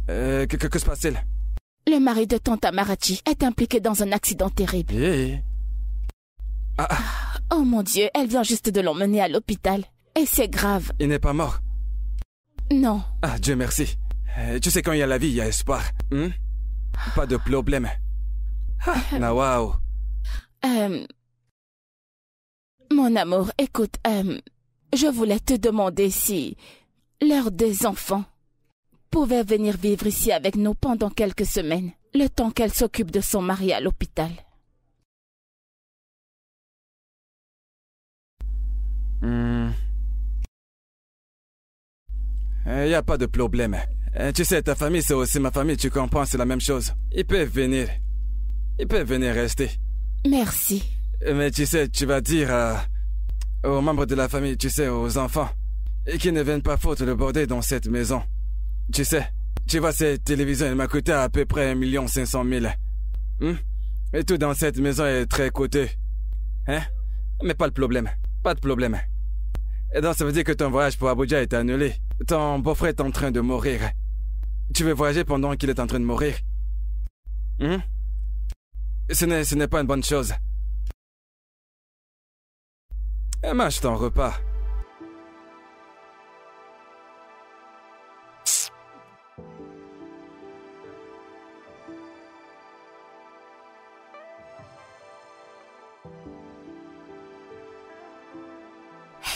Que se passe-t-il? Le mari de tante Amarachi est impliqué dans un accident terrible. Oh mon Dieu, elle vient juste de l'emmener à l'hôpital. Et c'est grave. Il n'est pas mort? Non. Ah, Dieu merci. Tu sais, quand il y a la vie, il y a espoir. Pas de problème. Waouh. Mon amour, écoute, je voulais te demander si l'heure des enfants pouvait venir vivre ici avec nous pendant quelques semaines, le temps qu'elle s'occupe de son mari à l'hôpital. Il n'y a pas de problème. Tu sais, ta famille, c'est aussi ma famille, tu comprends, c'est la même chose. Ils peuvent venir. Ils peuvent venir rester. Merci. Mais tu sais, tu vas dire aux membres de la famille, tu sais, aux enfants, et qu'ils ne viennent pas foutre le bordel dans cette maison. Tu sais, tu vois, cette télévision, elle m'a coûté à peu près 1 500 000. Et tout dans cette maison est très coûteux. Hein? Mais pas de problème. Pas de problème. Et donc, ça veut dire que ton voyage pour Abuja est annulé. Ton beau-frère est en train de mourir. Tu veux voyager pendant qu'il est en train de mourir? Ce n'est pas une bonne chose. Mange ton repas.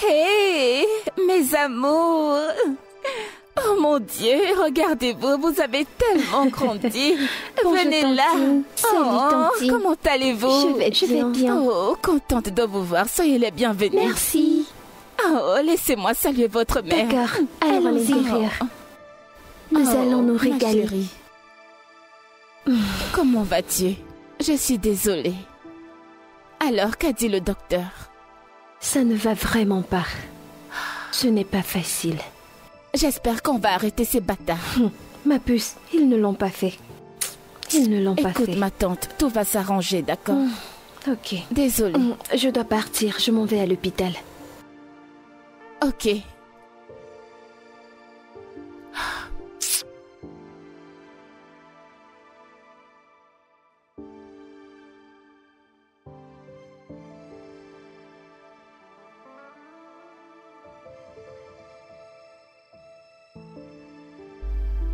Hé, mes amours! Oh mon Dieu, regardez-vous, vous avez tellement grandi. Bonjour, Venez Tantine. là. Salut, Tantine. Comment allez-vous? Je vais bien. Oh, contente de vous voir. Soyez les bienvenus. Merci. Oh, laissez-moi saluer votre mère. D'accord, allons à l'intérieur. Nous allons nous ma régaler. chérie. Comment vas-tu? Je suis désolée. Alors, qu'a dit le docteur? Ça ne va vraiment pas. Ce n'est pas facile. J'espère qu'on va arrêter ces bâtards. Ma puce, ils ne l'ont pas fait. Ils ne l'ont pas Écoute, fait. ma tante, tout va s'arranger, d'accord? Ok. Désolée. Je dois partir, je m'en vais à l'hôpital. Ok.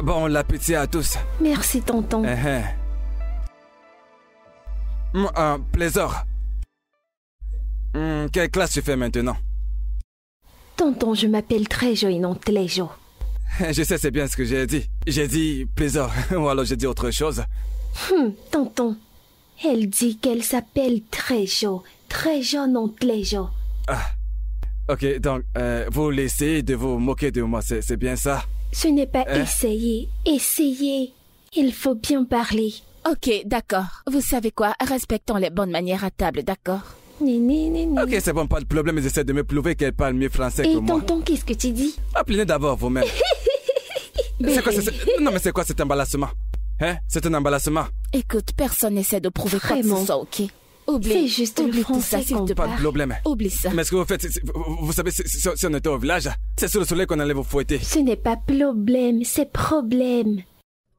Bon l'appétit à tous. Merci, tonton. Plaisir. Quelle classe tu fais maintenant? Tonton, je m'appelle Trejo et non Tlejo. Je sais, c'est bien ce que j'ai dit. J'ai dit plaisir, ou alors j'ai dit autre chose. Tonton, elle dit qu'elle s'appelle Trejo. Trejo non Tlejo. Ok, donc, vous laissez de vous moquer de moi, c'est bien ça? Ce n'est pas essayer. Essayez. Il faut bien parler. Ok, d'accord. Vous savez quoi? Respectons les bonnes manières à table, d'accord? Ok, c'est bon, pas de problème, ils essaient de me prouver qu'elle parle mieux français Et que moi. tonton, qu'est-ce que tu dis? Appelez d'abord vous-même. C'est quoi, non mais c'est quoi cet emballissement? Hein? C'est un emballissement. Écoute, personne n'essaie de prouver quoi que Vraiment. ce soit, ok? Oublie, C'est juste le oublie tout ça, français s'il qu'on te Pas plaît. de problème. Oublie ça. Mais ce que vous faites, vous savez, si on était au village, c'est sous le soleil qu'on allait vous fouetter. Ce n'est pas problème, c'est problème.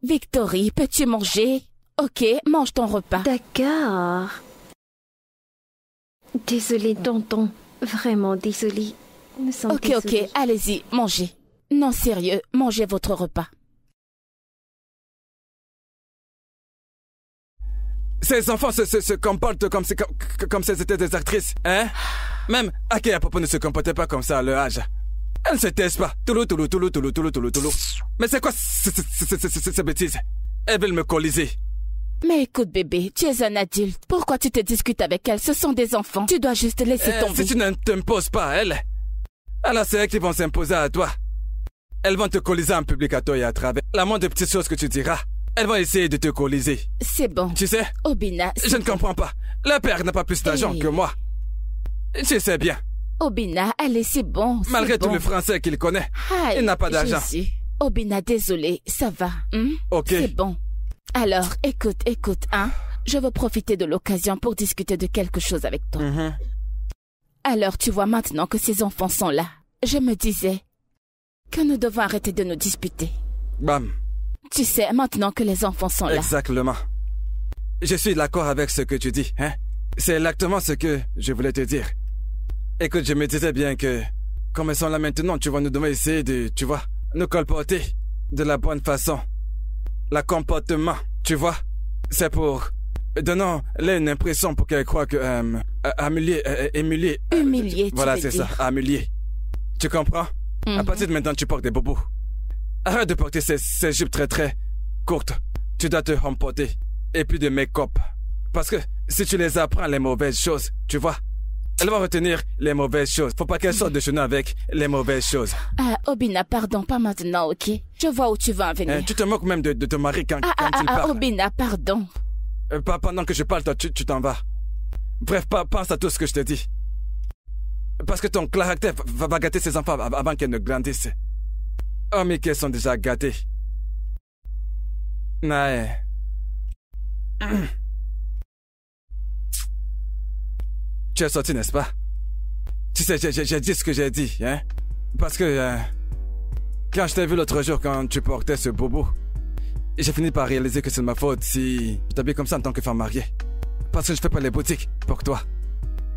Victory, peux-tu manger? Ok, mange ton repas. D'accord. Désolée, tonton. Vraiment désolée. Nous sommes Ok, désolés. allez-y, mangez. Non, sérieux, mangez votre repas. Ces enfants se comportent comme si c'était des actrices, hein? Même Ake Papa ne se comportait pas comme ça à leur âge. Elle ne se taise pas. Toulou. Mais c'est quoi ces bêtises? Elles veulent me coaliser. Mais écoute, bébé, tu es un adulte. Pourquoi tu te discutes avec elles? Ce sont des enfants. Tu dois juste laisser tomber. Si tu ne t'imposes pas à elles, alors c'est elles qui vont s'imposer à toi. Elles vont te coaliser en public à toi et à travers. La moindre petite chose que tu diras, elles vont essayer de te coaliser. C'est bon. Tu sais? Obina, Je ne comprends pas. Le père n'a pas plus d'argent que moi. Tu sais bien. Obina, allez, c'est bon. Malgré bon. tout le français qu'il connaît, Aïe, il n'a pas d'argent. Jésus. Obina, désolé, ça va. Ok. C'est bon. Alors, écoute, hein. Je veux profiter de l'occasion pour discuter de quelque chose avec toi. Alors, tu vois maintenant que ces enfants sont là. Je me disais que nous devons arrêter de nous disputer. Bam. Tu sais, maintenant que les enfants sont là. Exactement. Je suis d'accord avec ce que tu dis, hein. C'est exactement ce que je voulais te dire. Écoute, je me disais bien que, comme elles sont là maintenant, tu vois, nous devons essayer de, tu vois, nous comporter de la bonne façon. Le comportement, tu vois, c'est pour... Donnons-les une impression pour qu'elles croient que... Humilier, voilà, tu c'est veux ça, dire. humilier. Tu comprends? À partir de maintenant, tu portes des bobos. Arrête de porter ces jupes très très courtes. Tu dois te remporter. Et puis de make-up. Parce que si tu les apprends les mauvaises choses, tu vois, elles vont retenir les mauvaises choses. Faut pas qu'elles sortent de chez nous avec les mauvaises choses. Ah, Obina, pardon, pas maintenant, ok? Je vois où tu veux en venir. Tu te moques même de ton mari quand il parle. Obina, pardon. Pas pendant que je parle, toi, tu t'en vas. Bref, pense à tout ce que je te dis. Parce que ton caractère va gâter ses enfants avant qu'elles ne grandissent. Oh, mais qu'elles sont déjà gâtées. Ouais. Tu es sorti, n'est-ce pas? Tu sais, j'ai dit ce que j'ai dit, hein? Parce que... quand je t'ai vu l'autre jour, quand tu portais ce bobo, j'ai fini par réaliser que c'est de ma faute si je t'habille comme ça en tant que femme mariée. Parce que je fais pas les boutiques pour toi.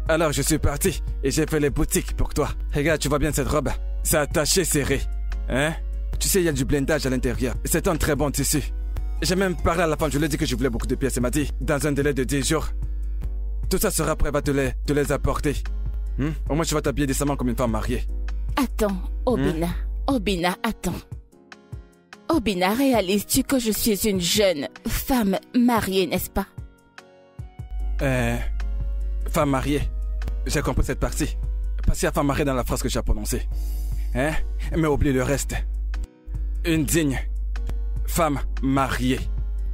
Alors je suis parti et j'ai fait les boutiques pour toi. Regarde, tu vois bien cette robe? C'est attaché, serré. Hein? Tu sais, il y a du blindage à l'intérieur. C'est un très bon tissu. J'ai même parlé à la femme, je lui ai dit que je voulais beaucoup de pièces. Elle m'a dit, dans un délai de 10 jours, tout ça sera prêt, va te les apporter. Au moins, tu vas t'habiller décemment comme une femme mariée. Attends, Obina. Obina, attends. Obina, réalises-tu que je suis une jeune femme mariée, n'est-ce pas? Femme mariée. J'ai compris cette partie. Parce qu'il y a femme mariée dans la phrase que j'ai prononcée. Hein? Mais oublie le reste. Une digne femme mariée.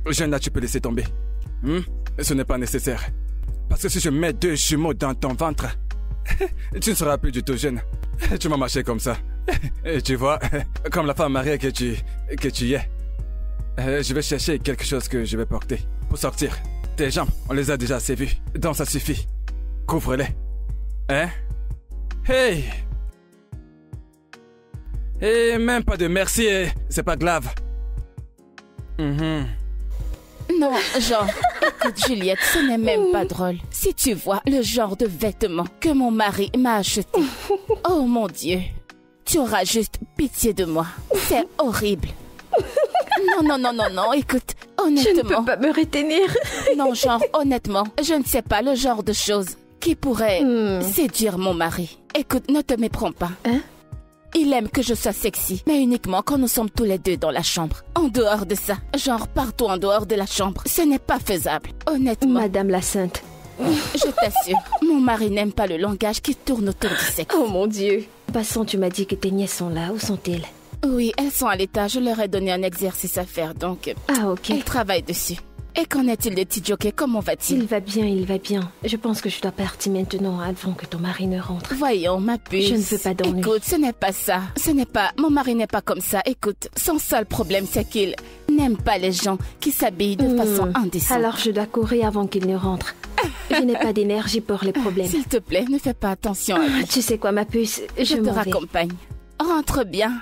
Jeune là, tu peux laisser tomber. Ce n'est pas nécessaire. Parce que si je mets 2 jumeaux dans ton ventre, tu ne seras plus du tout jeune. Tu m'as marché comme ça. Et tu vois, comme la femme mariée que tu es. Je vais chercher quelque chose que je vais porter pour sortir. Tes jambes, on les a déjà assez vues. Donc ça suffit. Couvre-les. Hein? Hey! Et même pas de merci, c'est pas grave. Non, genre, écoute Juliette, ce n'est même pas drôle. Si tu vois le genre de vêtements que mon mari m'a acheté, oh mon Dieu, tu auras juste pitié de moi. C'est horrible. Non, écoute, honnêtement... Je ne peux pas me retenir. Non, genre, honnêtement, je ne sais pas le genre de choses qui pourrait séduire mon mari. Écoute, ne te méprends pas. Hein? Il aime que je sois sexy, mais uniquement quand nous sommes tous les deux dans la chambre. En dehors de ça, genre partout en dehors de la chambre, ce n'est pas faisable, honnêtement. Madame la Sainte. Je t'assure, mon mari n'aime pas le langage qui tourne autour du sexe. Oh mon Dieu. Passons, tu m'as dit que tes nièces sont là. Où sont-elles? Oui, elles sont à l'étage. Je leur ai donné un exercice à faire, donc... Ah, ok. Elles travaillent dessus. Et qu'en est-il de Tidjoké? Comment va-t-il? Il va bien. Je pense que je dois partir maintenant avant que ton mari ne rentre. Voyons, ma puce. Je ne veux pas d'ennui. Écoute, ce n'est pas ça. Mon mari n'est pas comme ça. Écoute, son seul problème, c'est qu'il n'aime pas les gens qui s'habillent de façon indécente. Alors je dois courir avant qu'il ne rentre. Je n'ai pas d'énergie pour les problèmes. S'il te plaît, ne fais pas attention à lui. Tu sais quoi, ma puce? Je te raccompagne. Rentre bien.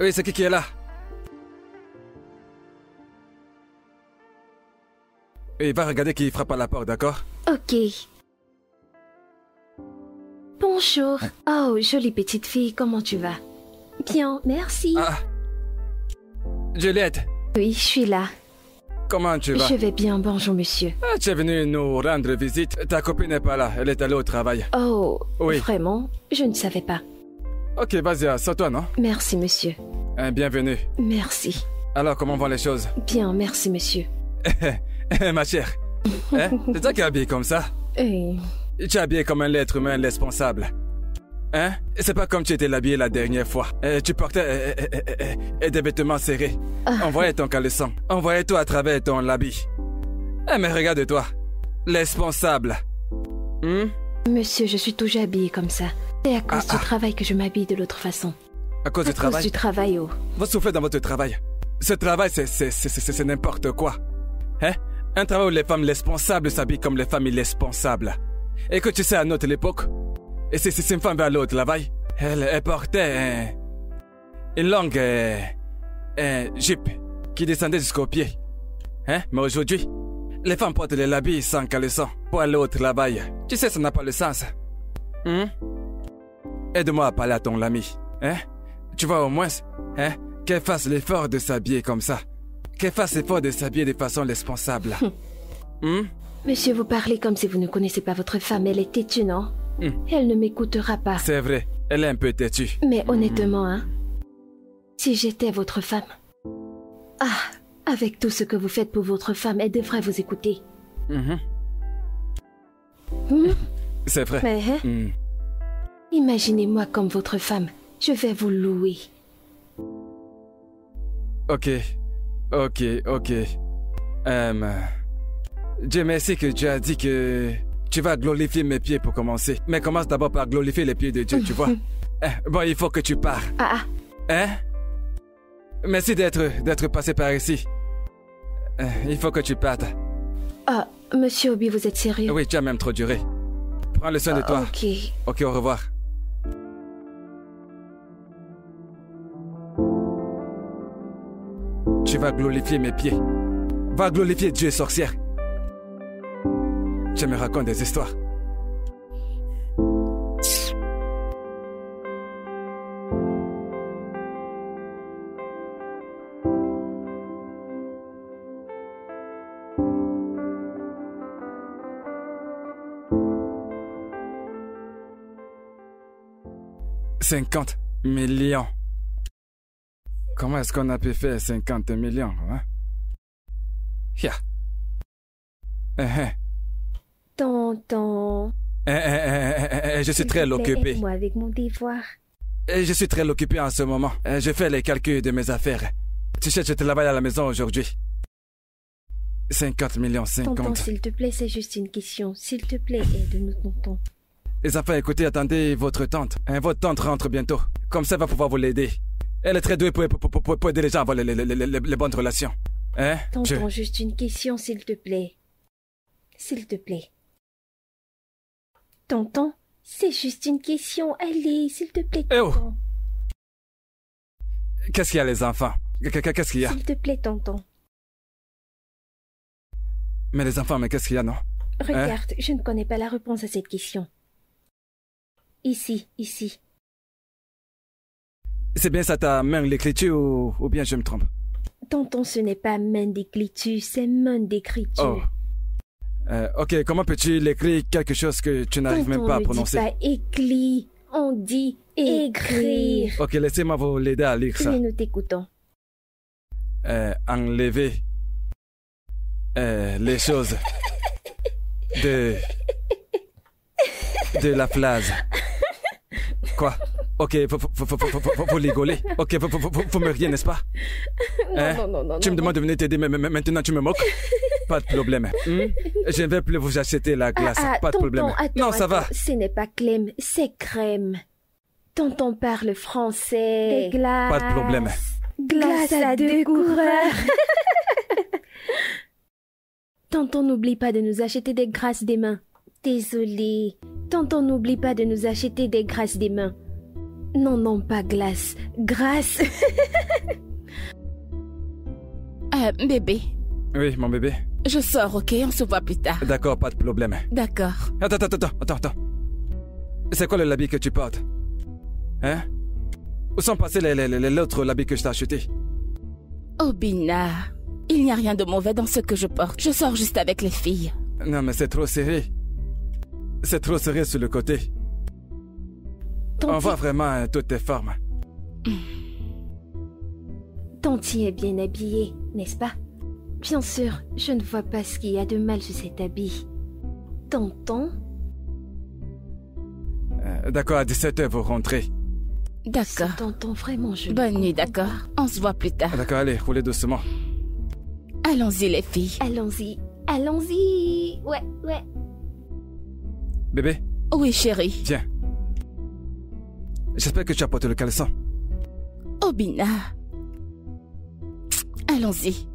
Oui, c'est qui est là? Et va regarder qui frappe à la porte, d'accord? Ok. Bonjour. Oh, jolie petite fille, comment tu vas? Bien, merci. Ah. Juliette. Oui, je suis là. Comment tu vas? Je vais bien, bonjour monsieur. Ah, tu es venu nous rendre visite. Ta copine n'est pas là, elle est allée au travail. Oh, oui. Vraiment? Je ne savais pas. Ok, vas-y, assois-toi, non? Merci monsieur. Bienvenue. Merci. Alors, comment vont les choses? Bien, merci monsieur. Ma chère, hein? C'est toi qui es habillée comme ça? Tu es habillée comme un être humain responsable. Hein? C'est pas comme tu étais habillée la dernière fois. Tu portais des vêtements serrés. On voyait ton caleçon. On voyait tout à travers ton habit. Mais regarde-toi. Responsable. Monsieur, je suis toujours habillée comme ça. C'est à cause du travail que je m'habille de l'autre façon. À cause du travail? À cause du travail, oh. Vous soufflez dans votre travail. Ce travail, c'est n'importe quoi. Hein? Un travail où les femmes responsables s'habillent comme les femmes irresponsables. Et que tu sais, à notre époque, et si une femme va aller au travail, elle portait une longue jupe qui descendait jusqu'aux pieds. Hein? Mais aujourd'hui, les femmes portent les habits sans caleçon pour aller au travail. Tu sais, ça n'a pas le sens. Aide-moi à parler à ton ami. Hein? Tu vois au moins, hein, qu'elle fasse l'effort de s'habiller comme ça. Qu'elle fasse l'effort de s'habiller de façon responsable. Monsieur, vous parlez comme si vous ne connaissez pas votre femme. Elle est têtue, non? Elle ne m'écoutera pas. C'est vrai, elle est un peu têtue. Mais honnêtement, hein, si j'étais votre femme... avec tout ce que vous faites pour votre femme, elle devrait vous écouter. C'est vrai. Mais, imaginez-moi comme votre femme. Je vais vous louer. Ok. Dieu merci que tu as dit que tu vas glorifier mes pieds pour commencer. Mais commence d'abord par glorifier les pieds de Dieu, tu vois. Bon, il faut que tu pars. Hein? Merci d'être passé par ici. Il faut que tu partes. Ah, monsieur Obi, vous êtes sérieux? Oui, tu as même trop duré. Prends le soin de toi. Ok. Ok, au revoir. Tu vas glorifier mes pieds. Va glorifier Dieu, sorcière. Tu me racontes des histoires. « 50 millions. Comment est-ce qu'on a pu faire 50 millions, hein? Yeah. Tonton. Je suis très occupé. Aide-moi avec mon devoir. Je suis très occupé en ce moment. Je fais les calculs de mes affaires. Tu sais, je travaille à la maison aujourd'hui. 50 millions, 50. Tonton, s'il te plaît, c'est juste une question. S'il te plaît, aide-nous, tonton. Les enfants, écoutez, attendez votre tante. Votre tante rentre bientôt. Comme ça, elle va pouvoir vous l'aider. Elle est très douée pour aider les gens à avoir les bonnes relations. Hein? Tonton, juste une question, s'il te plaît. S'il te plaît. Tonton, c'est juste une question. Allez, s'il te plaît, tonton. Qu'est-ce qu'il y a, les enfants? Qu'est-ce qu'il y a? S'il te plaît, tonton. Mais les enfants, mais qu'est-ce qu'il y a, non? Regarde, je ne connais pas la réponse à cette question. Ici. C'est bien ça ta main d'écriture ou bien je me trompe? Tonton, ce n'est pas main d'écriture, c'est main d'écriture. Ok, comment peux-tu l'écrire quelque chose que tu n'arrives même pas à prononcer? On ne dit pas écrit, on dit écrire. Ok, laissez-moi vous l'aider à lire ça. Oui, nous t'écoutons. Enlever les choses de la phrase. Quoi? Ok, faut rigoler. Ok, faut me rire, n'est-ce pas? Non. Tu me demandes de venir t'aider, mais maintenant tu me moques? Pas de problème. Je ne vais plus vous acheter la glace. Pas de problème. Non, ça va. Ce n'est pas crème, c'est crème. Tonton parle français. Des glaces. Pas de problème. Glace à deux couleurs. Tonton, n'oublie pas de nous acheter des grâces des mains. Désolé. Tonton, n'oublie pas de nous acheter des grâces des mains. Non, pas glace. Grâce. Bébé. Oui, mon bébé. Je sors, ok? On se voit plus tard. D'accord, pas de problème. D'accord. Attends. C'est quoi le habit que tu portes? Hein? Où sont passés l'autre habit que je t'ai acheté? Oh, Bina. Il n'y a rien de mauvais dans ce que je porte. Je sors juste avec les filles. Non, mais c'est trop serré. C'est trop serré sur le côté. On voit vraiment toutes tes formes. Tonty est bien habillé, n'est-ce pas? Bien sûr, je ne vois pas ce qu'il y a de mal sur cet habit. Tonton? D'accord, à 17h, vous rentrez. D'accord. Tonton, vraiment, je Bonne nuit, d'accord? On se voit plus tard. D'accord, allez, roulez doucement. Allons-y, les filles. Allons-y. Ouais. Bébé? Oui, chérie. Tiens. J'espère que tu apportes le caleçon. Oh, Bina. Allons-y.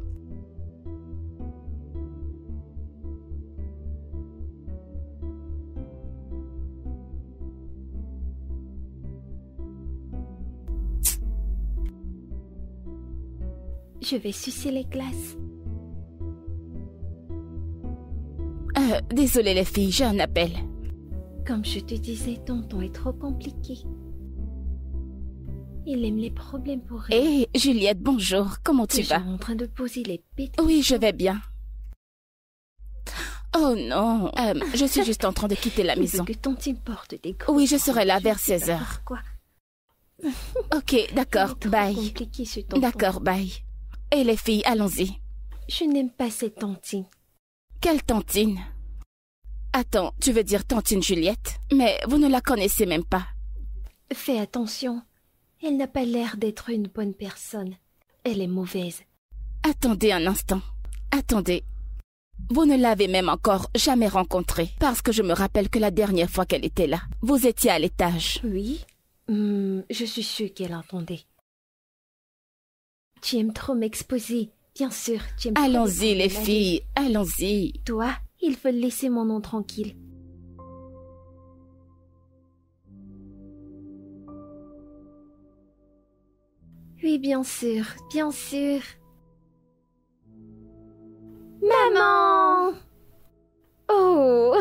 Je vais sucer les glaces. Désolée, les filles, j'ai un appel. Comme je te disais, tonton est trop compliqué. Il aime les problèmes pour rien. Hé, Juliette, bonjour. Comment tu vas? En train de poser les bêtes. Oui, je vais bien. Oh non, je suis juste en train de quitter la maison. Que Tontine porte des gros. Oui, je serai là vers 16h. Quoi? Ok, d'accord, bye. Compliqué, ce tonton. D'accord, bye. Et les filles, allons-y. Je n'aime pas cette Tontine. Quelle Tantine? Attends, tu veux dire Tantine Juliette? Mais vous ne la connaissez même pas. Fais attention. Elle n'a pas l'air d'être une bonne personne. Elle est mauvaise. Attendez un instant. Attendez. Vous ne l'avez même encore jamais rencontrée, parce que je me rappelle que la dernière fois qu'elle était là, vous étiez à l'étage. Oui. Je suis sûre qu'elle entendait. Tu aimes trop m'exposer. Bien sûr, tu aimes trop. Allons-y, les filles, allons-y. Toi, il faut laisser mon nom tranquille. Oui, bien sûr, bien sûr. Maman! Oh!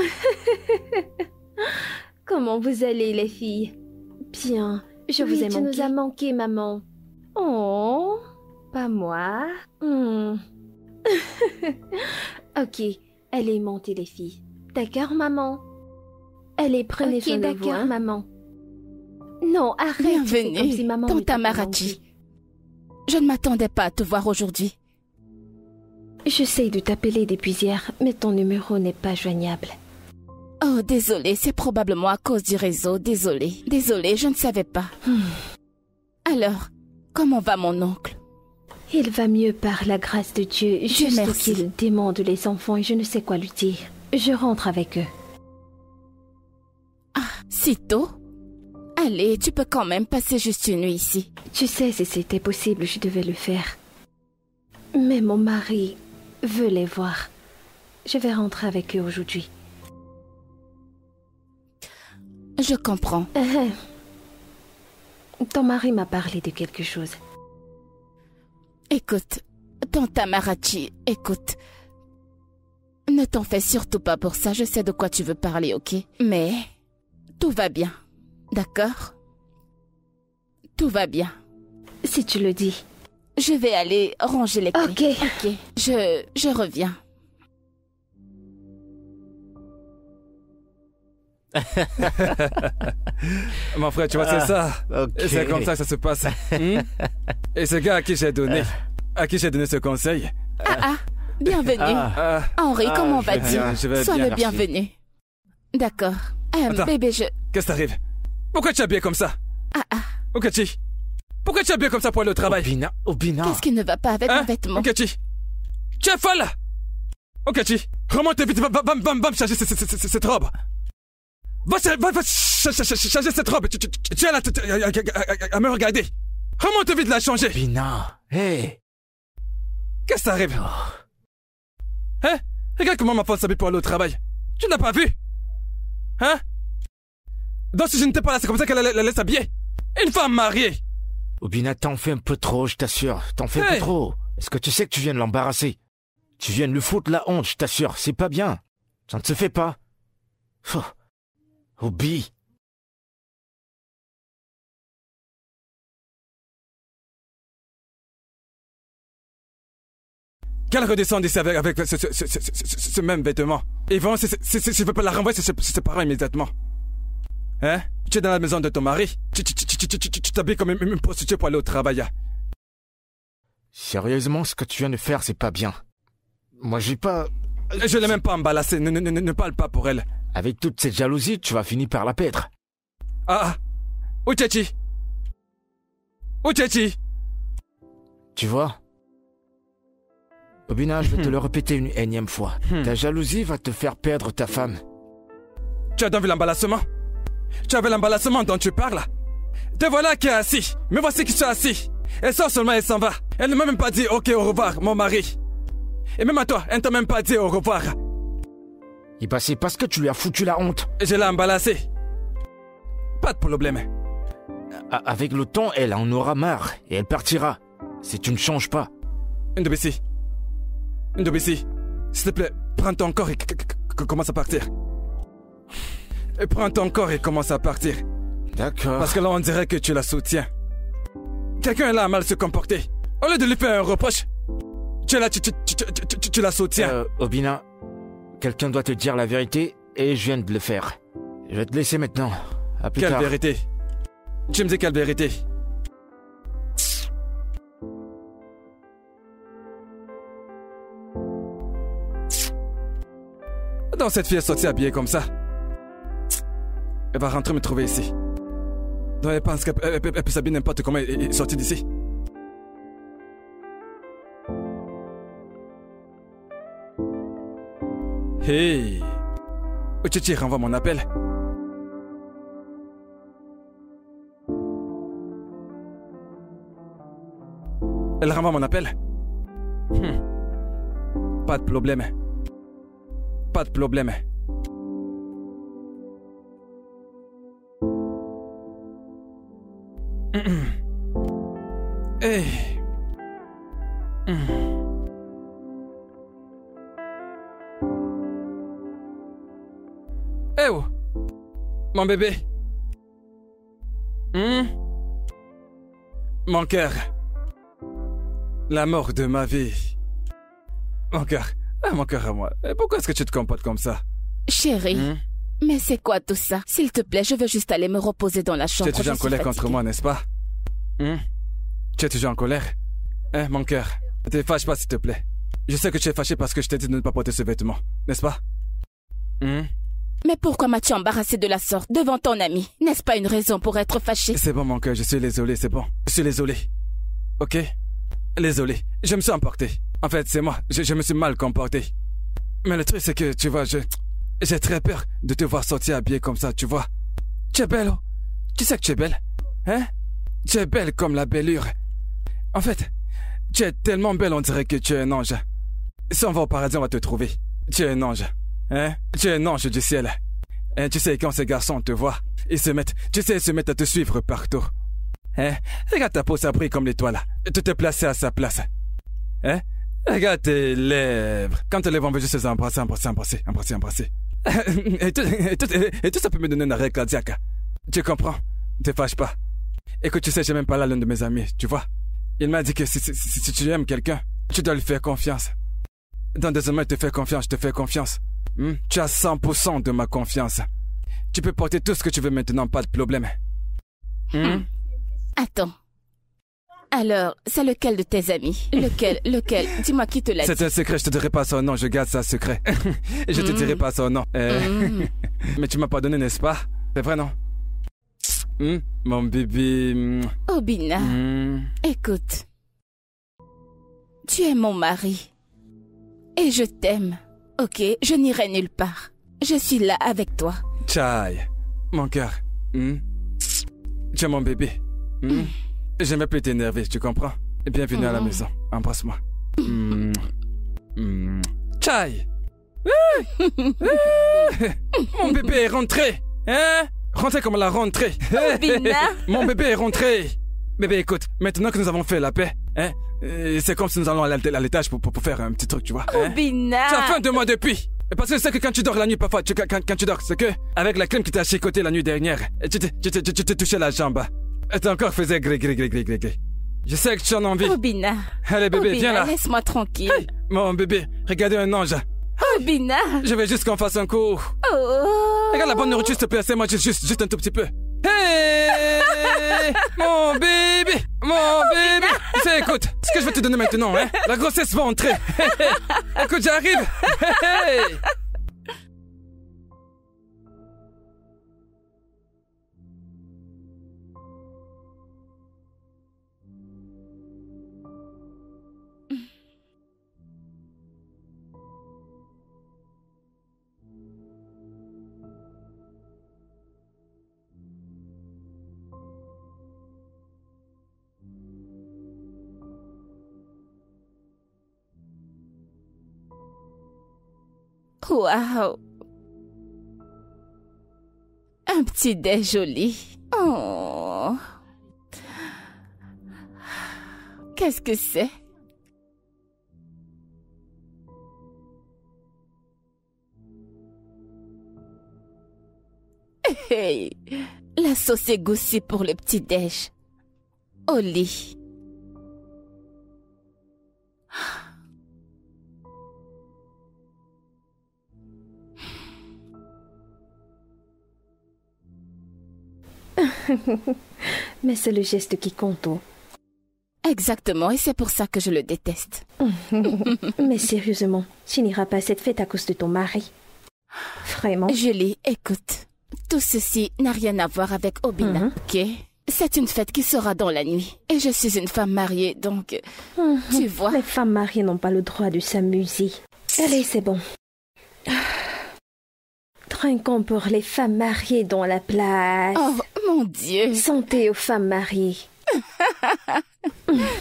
Comment vous allez, les filles? Bien, je vous ai manqué. Tu nous as manqué, maman. Oh, pas moi. Ok, allez monter, les filles. D'accord, maman? Allez, prenez soin de vous, hein, maman. Non, arrête. Bienvenue, comme si maman Tante Amarachi. Je ne m'attendais pas à te voir aujourd'hui. J'essaye de t'appeler depuis hier, mais ton numéro n'est pas joignable. Oh, désolée, c'est probablement à cause du réseau, désolée. Désolée, je ne savais pas. Alors, comment va mon oncle? Il va mieux par la grâce de Dieu, juste qu'il démande les enfants et je ne sais quoi lui dire. Je rentre avec eux. Ah, si tôt? Allez, tu peux quand même passer juste une nuit ici. Tu sais, si c'était possible, je devais le faire. Mais mon mari veut les voir. Je vais rentrer avec eux aujourd'hui. Je comprends. Ton mari m'a parlé de quelque chose. Écoute, Tante Amarachi, écoute. Ne t'en fais surtout pas pour ça, je sais de quoi tu veux parler, ok? Mais tout va bien, d'accord? Tout va bien. Si tu le dis. Je vais aller ranger les clés. Ok. Je reviens. Mon frère, tu vois, c'est ça. Okay. C'est comme ça que ça se passe. Et ce gars à qui j'ai donné ce conseil. Bienvenue. Henri, comment vas-tu? Sois le bienvenu. D'accord. Bébé, Qu'est-ce qui t'arrive? Pourquoi tu es habillé comme ça? Okachi, pourquoi tu es habillé comme ça pour aller au travail? Obina. Qu'est-ce qui ne va pas avec mes vêtements? Okachi, tu es folle? Okachi, remonte vite, va me changer cette robe. Va changer cette robe. Tu es là à me regarder. Remonte vite la changer. Obina, hey. Qu'est-ce qui t'arrive? Hein? Regarde comment ma femme s'habille pour aller au travail. Tu n'as pas vu? Hein? Donc si je n'étais pas là, c'est comme ça qu'elle allait s'habiller. Une femme mariée. Obina, t'en fais un peu trop, je t'assure. T'en fais un peu trop. Est-ce que tu sais que tu viens de l'embarrasser? Tu viens de lui foutre la honte, je t'assure. C'est pas bien. Ça ne se fait pas. Obi. Qu'elle redescende ici avec ce même vêtement. Et vraiment, si je veux pas la renvoyer, c'est ses parents immédiatement. Hein? Tu es dans la maison de ton mari. Tu t'habilles comme une prostituée pour aller au travail. Sérieusement, ce que tu viens de faire, c'est pas bien. Moi, j'ai pas... Je l'ai même pas embalassée. Ne parle pas pour elle. Avec toute cette jalousie, tu vas finir par la perdre. Uchechi. Tu vois? Obina, je vais te le répéter une énième fois. Ta jalousie va te faire perdre ta femme. Tu as donc vu l'embalassement? Tu avais l'embalassement dont tu parles? Te voilà qui est assis. Me voici qui suis assis. Elle sort seulement, elle s'en va. Elle ne m'a même pas dit ok au revoir, mon mari. Et même à toi, elle ne t'a même pas dit au revoir. Et bah c'est parce que tu lui as foutu la honte. Je l'ai embalassée. Pas de problème. Avec le temps, elle en aura marre et elle partira. Si tu ne changes pas. Ndobisi, s'il te plaît, prends ton corps et commence à partir. Et prends ton corps et commence à partir. D'accord. Parce que là, on dirait que tu la soutiens. Quelqu'un est là à mal se comporter. Au lieu de lui faire un reproche, tu es là, tu la soutiens. Obina, quelqu'un doit te dire la vérité et je viens de le faire. Je vais te laisser maintenant. À plus tard. Quelle vérité? Tu me dis quelle vérité? Donc cette fille est sortie habillée comme ça. Elle va rentrer me trouver ici. Donc elle pense qu'elle peut s'habiller n'importe comment et est sortie d'ici. Hey. Ochichi renvoie mon appel. Elle renvoie mon appel. Pas de problème. Pas de problème. Hey. Eh oh, mon bébé. Mon cœur. L'amour de ma vie. Mon cœur. Ah, mon cœur à moi. Pourquoi est-ce que tu te comportes comme ça? Chérie, mais c'est quoi tout ça? S'il te plaît, je veux juste aller me reposer dans la chambre. Tu es toujours en colère contre moi, n'est-ce pas? Tu es toujours en colère? Mon cœur, ne te fâche pas, s'il te plaît. Je sais que tu es fâché parce que je t'ai dit de ne pas porter ce vêtement, n'est-ce pas? Mais pourquoi m'as-tu embarrassé de la sorte devant ton ami? N'est-ce pas une raison pour être fâché? C'est bon, mon cœur, je suis désolé, c'est bon. Je suis désolé. Ok? Désolé, je me suis emporté. En fait, c'est moi, je me suis mal comporté. Mais le truc, c'est que, tu vois, j'ai très peur de te voir sortir habillée comme ça, tu vois. Tu es belle, oh. Tu sais que tu es belle, hein? Tu es belle comme la bellure. En fait, tu es tellement belle, on dirait que tu es un ange. Si on va au paradis, on va te trouver. Tu es un ange, hein? Tu es un ange du ciel. Hein? Tu sais, quand ces garçons te voient, ils se mettent à te suivre partout. Hein? Regarde ta peau, ça brille comme l'étoile. Tu t'es placé à sa place. Hein? Regarde tes lèvres. Quand tes lèvres, on veut juste les embrasser. Et tout ça peut me donner un arrêt cardiaque. Tu comprends? Ne te fâche pas. Écoute, tu sais, j'ai même parlé à l'un de mes amis, tu vois. Il m'a dit que si tu aimes quelqu'un, tu dois lui faire confiance. Dans des hommes, je te fais confiance. Tu as 100% de ma confiance. Tu peux porter tout ce que tu veux maintenant, pas de problème. Attends. Alors, c'est lequel de tes amis? Lequel? Dis-moi qui te l'a dit. C'est un secret, je te dirai pas son nom, je garde ça secret. Je te dirai pas son nom. Mais tu m'as pardonné, n'est-ce pas? C'est vrai, non? Mon bébé. Obina, écoute. Tu es mon mari. Et je t'aime. Ok, je n'irai nulle part. Je suis là avec toi. Chai, mon cœur. Tu es mon bébé. J'aimais plus t'énerver, tu comprends? Bienvenue à la maison. Embrasse-moi. Chai. Mon bébé est rentré. Hein? Rentré comme la rentrée. Mon bébé est rentré. Bébé, écoute, maintenant que nous avons fait la paix, hein, c'est comme si nous allons à l'étage pour faire un petit truc, tu vois. Obina. Tu as faim de moi depuis. Parce que c'est que quand tu dors la nuit, parfois, quand tu dors, c'est que, avec la crème qui t'a chicoté la nuit dernière, tu t'es touché la jambe. Et t'as encore faisait gré. Je sais que tu en as envie. Obina. Allez, bébé, Obina, viens là. Laisse-moi tranquille. Hey, mon bébé, regardez un ange. Obina. Je veux juste qu'on fasse un coup. Regarde la bonne nourriture, s'il te plaît, c'est moi juste un tout petit peu. Hey, mon bébé. Tu sais, écoute, ce que je vais te donner maintenant, hein, la grossesse va entrer. Écoute, j'arrive. Hey. Waouh! Un petit déj joli. Oh! Qu'est-ce que c'est? Hey! La sauce égoussie pour le petit déj. Au lit. Mais c'est le geste qui compte. Exactement, et c'est pour ça que je le déteste. Mais sérieusement, tu n'iras pas à cette fête à cause de ton mari. Vraiment. Julie, écoute. Tout ceci n'a rien à voir avec Obina, ok? C'est une fête qui sera dans la nuit. Et je suis une femme mariée, donc... Tu vois? Les femmes mariées n'ont pas le droit de s'amuser. Allez, c'est bon. un camp pour les femmes mariées dans la place. Oh, mon Dieu. Santé aux femmes mariées.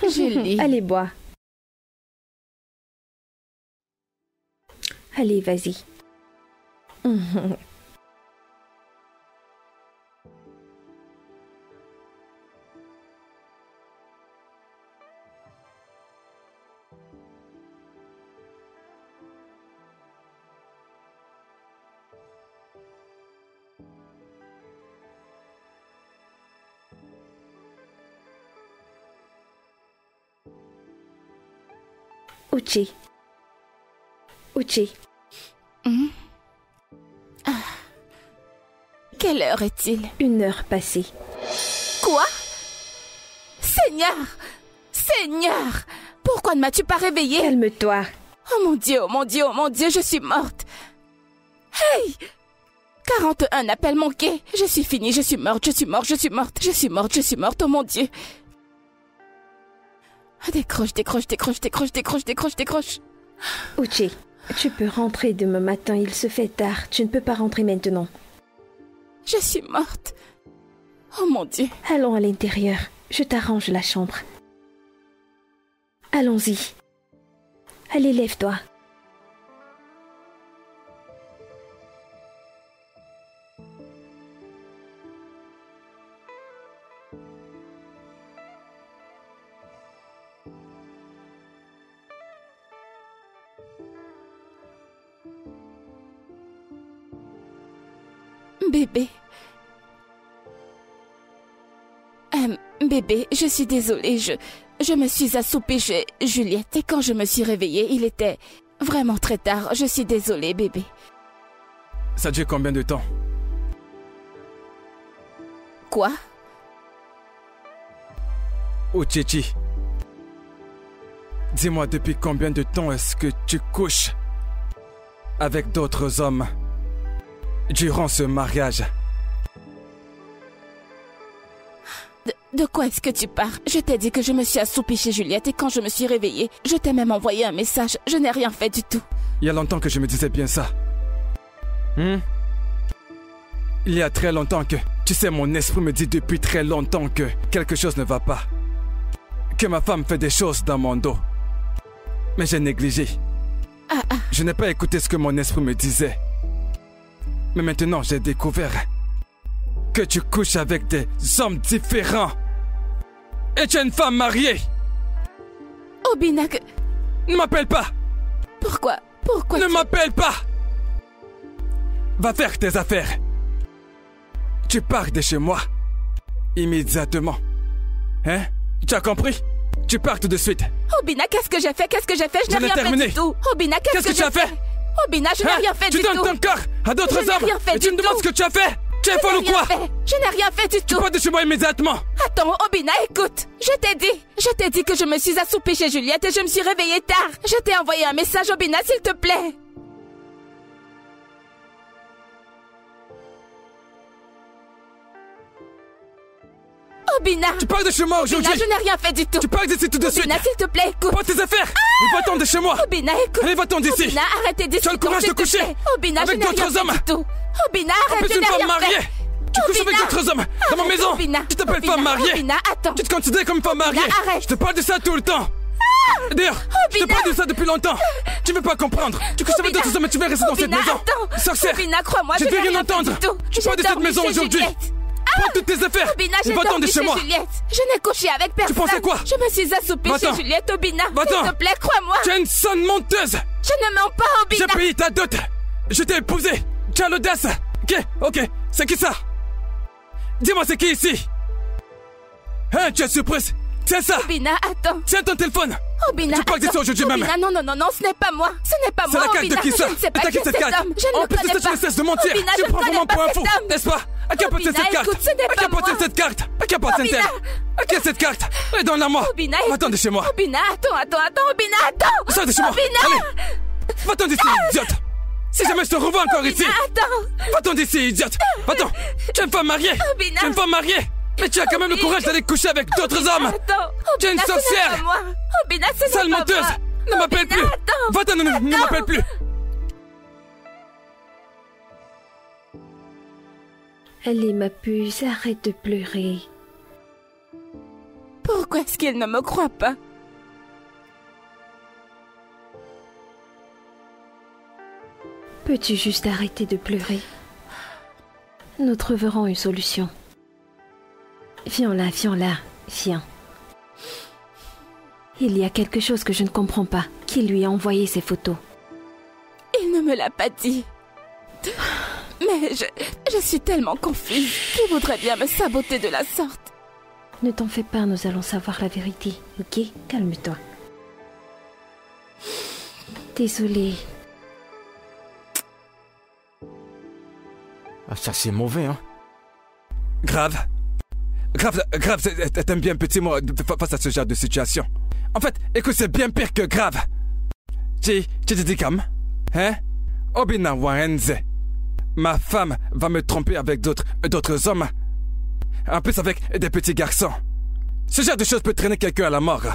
Julie. Allez, bois. Allez, vas-y. Uchi. Uchi. Quelle heure est-il? 1 heure passée. Quoi? Seigneur! Seigneur! Pourquoi ne m'as-tu pas réveillée? Calme-toi. Oh mon Dieu, oh mon Dieu, oh mon Dieu, je suis morte. Hey! 41 appels manqués. Je suis finie, je suis morte, je suis morte, je suis morte, je suis morte, je suis morte, oh mon Dieu. Décroche, décroche, décroche, décroche, décroche, décroche, décroche. Uchi, tu peux rentrer demain matin, il se fait tard. Tu ne peux pas rentrer maintenant. Je suis morte. Oh mon Dieu. Allons à l'intérieur. Je t'arrange la chambre. Allons-y. Allez, lève-toi. Bébé. Bébé, je suis désolée, je me suis assoupie chez Juliette et quand je me suis réveillée, il était vraiment très tard. Je suis désolée, bébé. Ça dure combien de temps? Quoi? Uchichi, dis-moi depuis combien de temps est-ce que tu couches avec d'autres hommes durant ce mariage? De quoi est-ce que tu parles? Je t'ai dit que je me suis assoupie chez Juliette et quand je me suis réveillée, je t'ai même envoyé un message. Je n'ai rien fait du tout. Il y a longtemps que je me disais bien ça. Il y a très longtemps que... Tu sais, mon esprit me dit depuis très longtemps que quelque chose ne va pas. Que ma femme fait des choses dans mon dos. Mais j'ai négligé. Je n'ai pas écouté ce que mon esprit me disait. Mais maintenant, j'ai découvert que tu couches avec des hommes différents. Et tu es une femme mariée. Obina, Ne m'appelle pas. Pourquoi Ne m'appelle pas. Va faire tes affaires. Tu pars de chez moi. Immédiatement. Hein? Tu as compris? Tu pars tout de suite. Obina, qu'est-ce que j'ai fait? Qu'est-ce que j'ai fait? Je n'ai rien terminé. fait du tout. Obina, qu'est-ce que tu as fait? Obina, je n'ai rien fait du tout. Tu donnes ton corps à d'autres hommes. Et tu me demandes ce que tu as fait? Tu es folle ou quoi? Je n'ai rien fait du tout. Tu pars de chez moi immédiatement. Attends, Obina, écoute. Je t'ai dit que je me suis assoupie chez Juliette et je me suis réveillée tard. Je t'ai envoyé un message, Obina, s'il te plaît. Obina. Tu pars de chez moi aujourd'hui. Obina, je n'ai rien fait du tout. Tu pars d'ici tout de suite. Obina, s'il te plaît, écoute. Prends tes affaires. Et va-t'en de chez moi. Obina, écoute. Allez, va-t'en d'ici. Obina, arrêtez d'essayer. Tu as le courage de coucher Obina, avec d'autres hommes. Obina, arrête, en plus, une femme mariée. Tu couches avec d'autres hommes dans ma maison. Tu t'appelles femme mariée. Obina, attends. Tu te considères comme femme mariée. Arrête. Je te parle de ça tout le temps. D'ailleurs, je te parle de ça depuis longtemps. Tu veux pas comprendre. Tu couches avec d'autres hommes et tu vas rester dans cette maison. Sorcière. Obina, crois-moi, je ne veux rien entendre. Tu pars de cette maison aujourd'hui. Prends toutes tes affaires. Obina, et va-t'en de chez moi. Juliette. Je n'ai couché avec personne. Tu pensais quoi? Je me suis assoupie chez Juliette, Obina. S'il te plaît, crois-moi. Tu es une sonne menteuse. Je ne mens pas, Obina. J'ai payé ta dot. Je t'ai épousé. Tu as l'audace. Ok. C'est qui ça? Dis-moi, c'est qui ici? Hein, tu es surprise? Tiens ça. Obina, attends. Tiens ton téléphone. Obina, tu pars d'ici aujourd'hui même. Obina, non, ce n'est pas moi. Ce n'est pas moi, C'est la carte Obina. de qui ça? Je ne sais pas qui est cette cet carte. homme. Je ne le connais pas. En plus de ça, tu ne cesses de mentir. Obina, tu je prends ne vraiment connais pour un pas fou, cet homme. n'est-ce pas? À qui a posté Obina, cette carte? écoute, ce n'est À qui a pas posté moi. cette carte? À qui a posté Obina. À qui a cette carte? Allez, donne-la-moi. Obina, va-t'en de chez moi. Obina, attends, Obina, attends. Sors de chez moi. Obina. Allez, va-t'en d'ici, idiote. Si jamais je te revois encore ici. Attends. Va-t'en d'ici, idiote. Va-t'en. Tu es une femme mariée. Obina. Tu es une femme mariée. Mais tu as quand même le courage d'aller coucher avec d'autres hommes. Attends. Tu es une sorcière. Obina, ce n'est pas sale moi. menteuse. Ne m'appelle plus. Va-t'en, ne m'appelle plus. Allez, ma puce, arrête de pleurer. Pourquoi est-ce qu'il ne me croit pas? Peux-tu juste arrêter de pleurer? Nous trouverons une solution. Viens là, viens. Il y a quelque chose que je ne comprends pas. Qui lui a envoyé ces photos? Il ne me l'a pas dit. Mais je suis tellement confuse. Qui voudrait bien me saboter de la sorte? Ne t'en fais pas, nous allons savoir la vérité, ok? Calme-toi. Désolée. Ah, ça c'est mauvais, hein? Grave, t'aimes bien petit mot face à ce genre de situation. En fait, écoute, c'est bien pire que grave. Tu te dis comme, hein? Obina Warenze. Ma femme va me tromper avec d'autres hommes. En plus avec des petits garçons. Ce genre de choses peut traîner quelqu'un à la mort.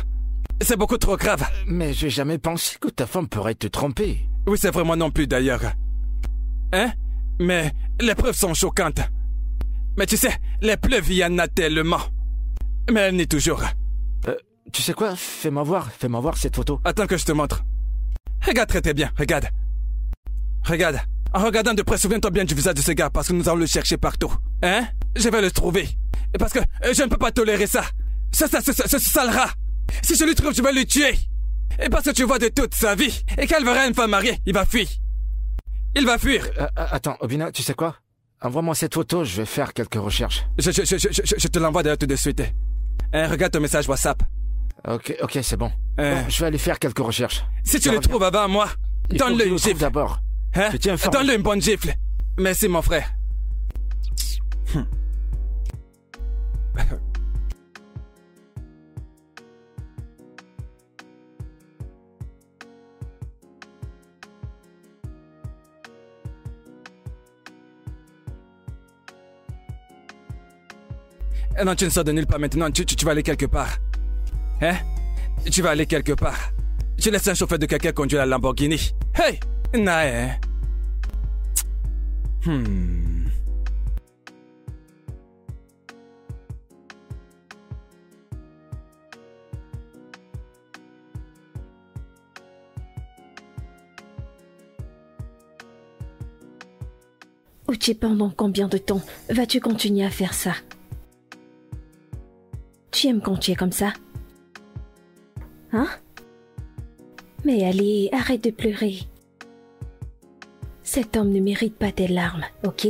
C'est beaucoup trop grave. Mais j'ai jamais pensé que ta femme pourrait te tromper. Oui, c'est vrai, moi non plus d'ailleurs. Hein? Mais les preuves sont choquantes. Mais tu sais, les preuves, il y en a tellement. Mais elle nie toujours. Tu sais quoi? Fais-moi voir cette photo. Attends que je te montre. Regarde très bien, regarde. Regarde. En regardant de près, souviens-toi bien du visage de ce gars parce que nous allons le chercher partout. Hein? Je vais le trouver. Parce que je ne peux pas tolérer ça. Ce sale rat. Si je le trouve, je vais le tuer. Et parce que tu vois de toute sa vie. Et qu'elle verra une femme mariée, il va fuir. Il va fuir. Attends, Obina, tu sais quoi? Envoie-moi cette photo, je vais faire quelques recherches. Je te l'envoie d'ailleurs tout de suite. Hein, regarde ton message WhatsApp. Ok, c'est bon. Bon, je vais aller faire quelques recherches. Si tu le trouves avant moi, donne-le une gifle. D'abord. Hein? Donne-le une bonne gifle. Merci, mon frère. Non, tu ne sors de nulle part maintenant. Tu vas aller quelque part. Hein? Tu vas aller quelque part. Tu laisses un chauffeur de quelqu'un conduire la Lamborghini. Hey! Nae. Uchi, pendant combien de temps vas-tu continuer à faire ça? Tu aimes quand tu es comme ça? Hein? Mais allez, arrête de pleurer. Cet homme ne mérite pas tes larmes, ok?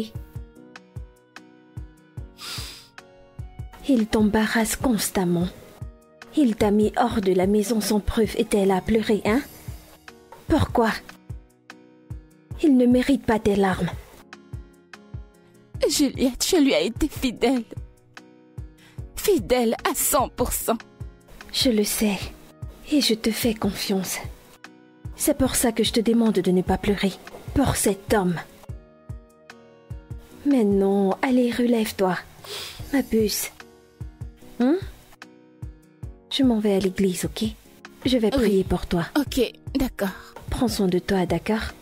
Il t'embarrasse constamment. Il t'a mis hors de la maison sans preuve et t'es là à pleurer, hein? Pourquoi? Il ne mérite pas tes larmes. Juliette, je lui ai été fidèle. Fidèle à 100%. Je le sais. Et je te fais confiance. C'est pour ça que je te demande de ne pas pleurer. Pour cet homme. Mais non, allez, relève-toi. Ma puce. Hein? Je m'en vais à l'église, ok? Je vais prier pour toi. Ok, d'accord. Prends soin de toi, d'accord?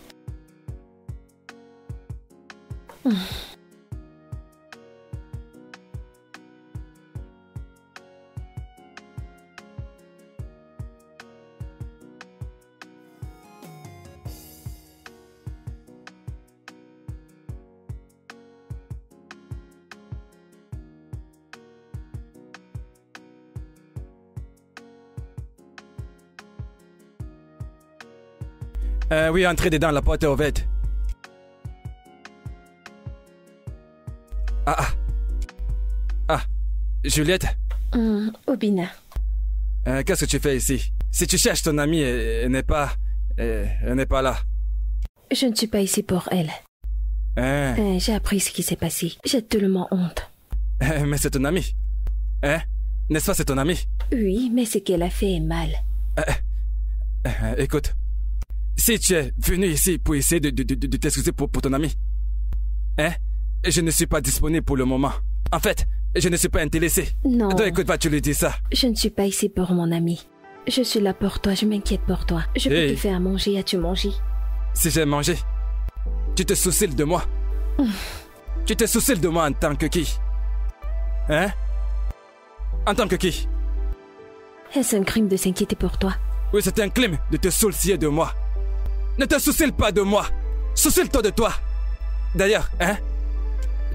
Oui, entrez dedans, la porte est ouverte. Juliette? Obina. Qu'est-ce que tu fais ici? Si tu cherches ton amie, elle n'est pas là. Je ne suis pas ici pour elle. J'ai appris ce qui s'est passé. J'ai tellement honte. Mais c'est ton amie. Hein? N'est-ce pas, c'est ton amie? Oui, mais ce qu'elle a fait est mal. Écoute. Si tu es venu ici pour essayer de t'excuser pour ton ami, hein? Je ne suis pas disponible pour le moment. En fait, je ne suis pas intéressé. Non. Donc écoute, vas-tu lui dire ça? Je ne suis pas ici pour mon ami. Je suis là pour toi, je m'inquiète pour toi. Je peux te faire à manger, as-tu mangé? Si j'ai mangé, tu te soucies de moi? Tu te soucies de moi en tant que qui? Hein? En tant que qui? Est-ce un crime de s'inquiéter pour toi? Oui, c'est un crime de te soucier de moi. Ne te soucie pas de moi. Soucie-toi de toi. D'ailleurs, hein?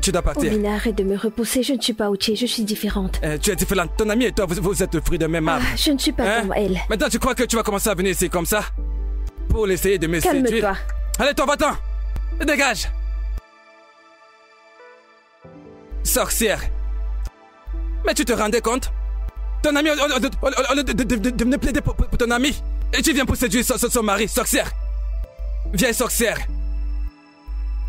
Tu dois partir. Obina, arrête de me repousser. Je ne suis pas Uche, je suis différente. Tu es différente. Ton ami et toi, vous êtes le fruit de même arbre. Je ne suis pas comme elle. Maintenant, tu crois que tu vas commencer à venir ici comme ça? Pour essayer de me séduire? Calme-toi. Allez, toi, va-t'en. Dégage. Sorcière. Mais tu te rendais compte? Ton ami, au lieu de venir plaider pour ton ami, et tu viens pour séduire son mari, sorcière. Vieille sorcière.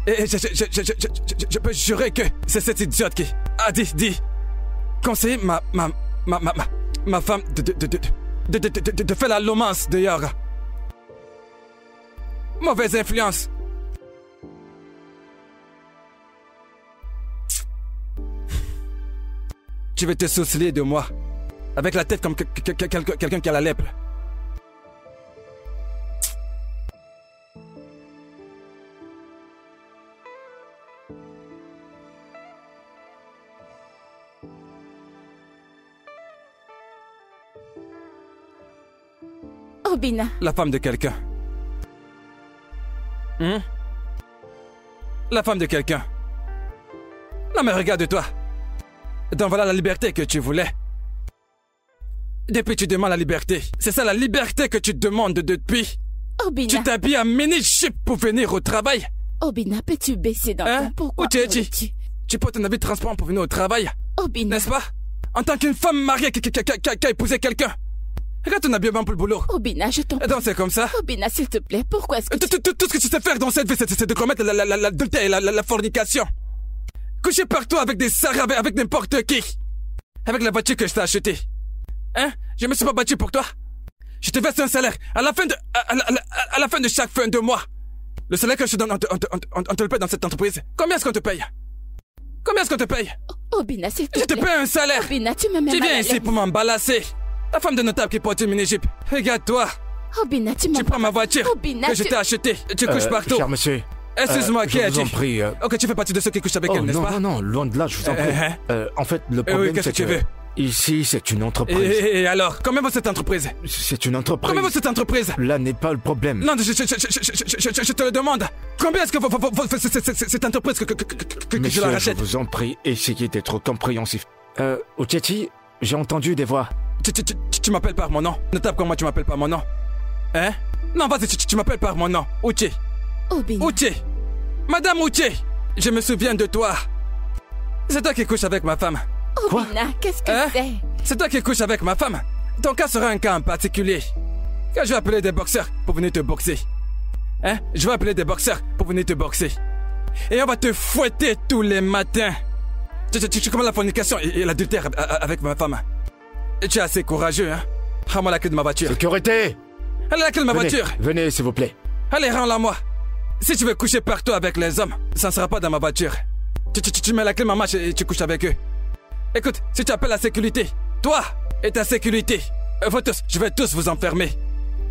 Et je peux jurer que c'est cette idiote qui a dit conseiller ma femme de faire la lomance dehors. Mauvaise influence. Tu veux te soucier de moi avec la tête comme quelqu'un qui a la lèpre. Obina. La femme de quelqu'un. La femme de quelqu'un. Non mais regarde-toi. Donc voilà la liberté que tu voulais. Depuis tu demandes la liberté. C'est ça la liberté que tu demandes depuis. Obina. Tu t'habilles en mini-jupe pour venir au travail. Obina, peux-tu baisser d'un ton? Pourquoi tu portes un habit transparent pour venir au travail. Obina. N'est-ce pas? En tant qu'une femme mariée qui a épousé quelqu'un. Regarde ton habillement pour le boulot. Obina, je t'en prie. Donc c'est comme ça. Obina, s'il te plaît, pourquoi est-ce que tout ce que tu sais faire dans cette vie, c'est de commettre l'adultère et la fornication. Coucher partout avec des sarres, avec n'importe qui. Avec la voiture que je t'ai achetée. Hein? Je me suis pas battu pour toi. Je te verse un salaire à la fin de chaque fin de mois. Le salaire que je te donne, on te le paye dans cette entreprise. Combien est-ce qu'on te paye? Combien est-ce qu'on te paye? Obina, s'il te plaît. Je te paye un salaire. Obina, tu me mets Tu mal à viens l'aise. ici pour m'embalasser. La femme de notable qui porte une mini-jupe. Regarde-toi. Obina, tu prends ma voiture Obina, que je t'ai achetée. Tu couches partout. Cher monsieur. Excuse-moi, qui je as-tu? vous en prie. Ok, tu fais partie de ceux qui couchent avec elle, n'est-ce pas? Non, loin de là, je vous en prie. En fait, le problème, qu'est-ce c'est que tu veux? Ici, c'est une entreprise. Et alors, combien vaut cette entreprise? C'est une entreprise. Combien vaut cette entreprise? Là n'est pas le problème. Non, je te le demande. Combien est-ce que vaut cette entreprise que je la rachète? Je vous en prie, essayez d'être compréhensif. Uchechi, j'ai entendu des voix. Tu m'appelles par mon nom. Notable comme moi, tu m'appelles par mon nom. Hein? Non, vas-y, tu m'appelles par mon nom. Uche. Obina. Uche. Madame Uche. Je me souviens de toi. C'est toi qui couches avec ma femme. Obina, qu'est-ce que c'est? C'est toi qui couches avec ma femme. Ton cas sera un cas en particulier. Quand je vais appeler des boxeurs pour venir te boxer. Hein? Je vais appeler des boxeurs pour venir te boxer. Et on va te fouetter tous les matins. Tu commences la fornication et l'adultère avec ma femme. Et tu es assez courageux, hein? Rends-moi la clé de ma voiture. Sécurité! Allez, la clé de ma voiture. Venez, s'il vous plaît. Allez, rends-la moi. Si tu veux coucher partout avec les hommes, ça ne sera pas dans ma voiture. Tu mets la clé de ma marche et tu couches avec eux. Écoute, si tu appelles la sécurité, toi et ta sécurité, je vais tous vous enfermer.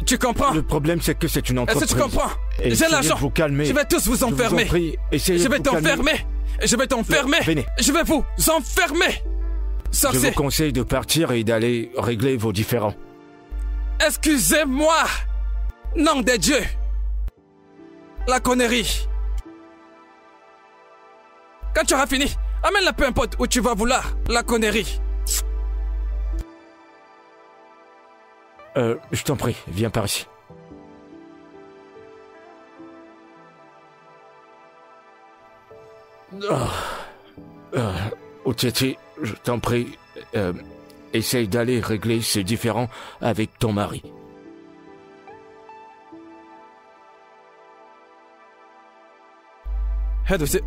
Tu comprends? Le problème, c'est que c'est une entreprise. Est-ce que tu comprends? J'ai l'argent. Vous calmer. Je vais tous vous enfermer. Je vais t'enfermer. Je vais t'enfermer. Venez. Je vais vous enfermer. Sorcier. Je vous conseille de partir et d'aller régler vos différends. Excusez-moi. Nom de Dieu. La connerie. Quand tu auras fini, amène-la peu importe où tu vas vouloir. La connerie. Je t'en prie, viens par ici. Uchechi, je t'en prie, essaye d'aller régler ces différends avec ton mari.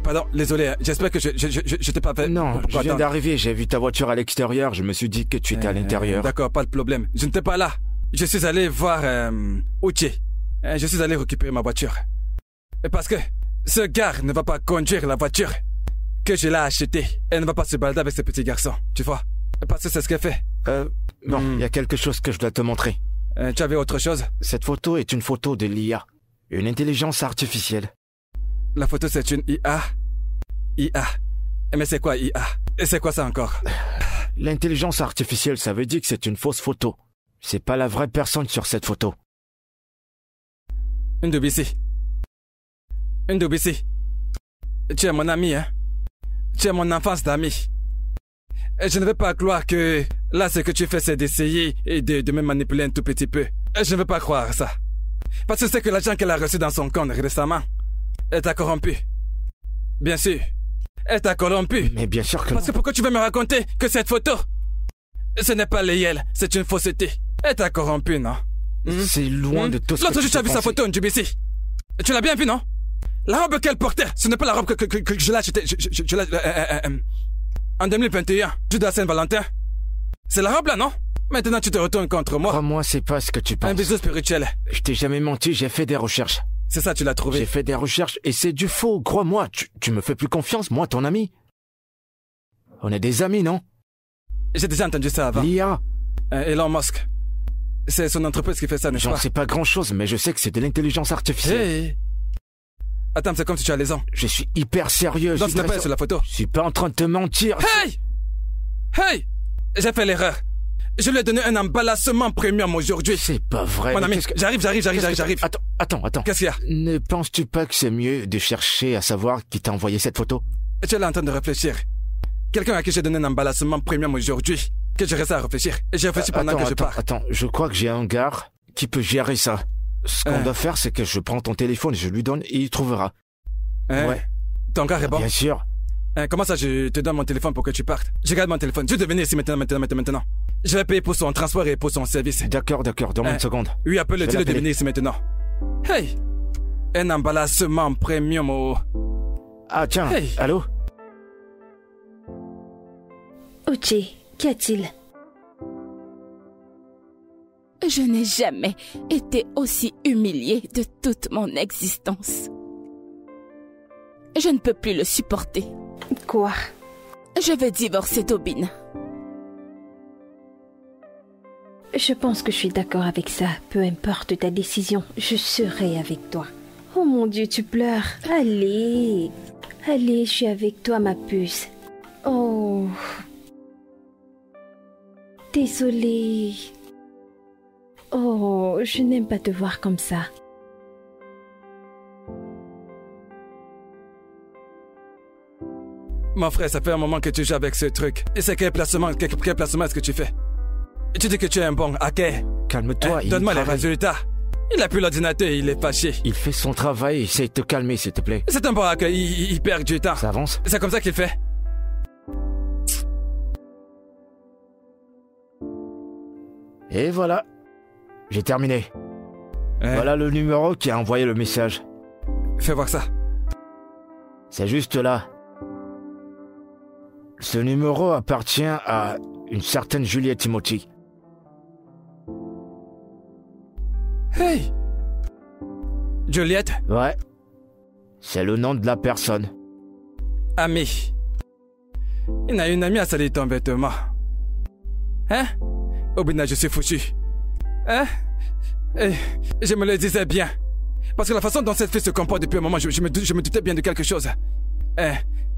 Pardon, désolé, j'espère que je t'ai pas fait... Non, je viens d'arriver, j'ai vu ta voiture à l'extérieur, je me suis dit que tu étais à l'intérieur. D'accord, pas de problème. Je n'étais pas là. Je suis allé voir Uche. Je suis allé récupérer ma voiture. Parce que ce gars ne va pas conduire la voiture que je l'ai achetée. Elle ne va pas se balader avec ces petits garçons, tu vois. Parce que c'est ce qu'elle fait. Non, il y a quelque chose que je dois te montrer. Tu avais autre chose? Cette photo est une photo de l'IA, une intelligence artificielle. La photo, c'est une IA. IA. Mais c'est quoi IA? Et c'est quoi ça encore? L'intelligence artificielle, ça veut dire que c'est une fausse photo. C'est pas la vraie personne sur cette photo. Ndubisi. Ndubisi. Tu es mon ami, hein? Tu es mon enfance d'ami. Et je ne veux pas croire que là, ce que tu fais, c'est d'essayer et de me manipuler un tout petit peu. Et je ne veux pas croire ça. Parce que c'est que l'argent qu'elle a reçu dans son compte récemment, elle t'a corrompu. Bien sûr. Elle t'a corrompu. Mais bien sûr que Parce que pourquoi tu veux me raconter que cette photo, ce n'est pas Léel, c'est une fausseté. Elle t'a corrompu, non? C'est loin de tout ce que L'autre jour, tu as vu sa photo, Ndubisi. Tu l'as bien vu, non? La robe qu'elle portait, ce n'est pas la robe que je l'ai achetée. Je l'ai... en 2021, jour de la Saint-Valentin. C'est la robe là, non? Maintenant, tu te retournes contre moi. Crois-moi, c'est pas ce que tu penses. Un bisou spirituel. Je t'ai jamais menti, j'ai fait des recherches. C'est ça, tu l'as trouvé. J'ai fait des recherches et c'est du faux, crois-moi. Tu me fais plus confiance, moi, ton ami. On est des amis, non? J'ai déjà entendu ça avant. L'IA. Elon Musk. C'est son entreprise qui fait ça, n'est-ce pas? J'en sais pas grand-chose, mais je sais que c'est de l'intelligence artificielle. Hey. Attends, c'est comme si tu as les ans. Je suis hyper sérieux. Donc, ce n'est pas sur la photo. Je suis pas en train de te mentir. Hey! Hey! J'ai fait l'erreur. Je lui ai donné un emballissement premium aujourd'hui. C'est pas vrai. Mon ami, j'arrive. Attends. Qu'est-ce qu'il y a? Ne penses-tu pas que c'est mieux de chercher à savoir qui t'a envoyé cette photo? Tu es là en train de réfléchir. Quelqu'un à qui j'ai donné un emballissement premium aujourd'hui. Que je reste à réfléchir. Et j'ai réfléchi pendant que je pars. Attends, je crois que j'ai un gars qui peut gérer ça. Ce qu'on doit faire, c'est que je prends ton téléphone, je lui donne et il trouvera. Ouais. Ton gars est bon? Bien sûr. Comment ça, je te donne mon téléphone pour que tu partes? Je garde mon téléphone. Je vais venir ici maintenant. Je vais payer pour son transport et pour son service. D'accord. Donne-moi une seconde. Oui, appelle-le, dis-le de venir ici maintenant. Hey! Un emballissement premium au... Ah, tiens, hey. Allô? Uche, qu'y a-t-il? Je n'ai jamais été aussi humiliée de toute mon existence. Je ne peux plus le supporter. Quoi? Je veux divorcer d'Obina. Je pense que je suis d'accord avec ça. Peu importe ta décision, je serai avec toi. Oh mon Dieu, tu pleures. Allez, je suis avec toi, ma puce. Oh. Désolée. Oh, je n'aime pas te voir comme ça. Mon frère, ça fait un moment que tu joues avec ce truc. Et c'est quel placement est-ce que tu fais? Tu dis que tu es un bon hacker. Calme-toi. Donne-moi les résultats. Il a plus l'ordinateur et il est fâché. Il fait son travail, essaye de te calmer, s'il te plaît. C'est un bon hacker, il perd du temps. Ça avance? C'est comme ça qu'il fait. Et voilà. J'ai terminé. Voilà le numéro qui a envoyé le message. Fais voir ça. C'est juste là. Ce numéro appartient à une certaine Juliette Timothy. Hey! Juliette? Ouais. C'est le nom de la personne. Ami. Il a une amie à salir ton vêtement. Hein? Obina, je suis foutu. Hein? Et je me le disais bien. Parce que la façon dont cette fille se comporte depuis un moment, je me doutais bien de quelque chose.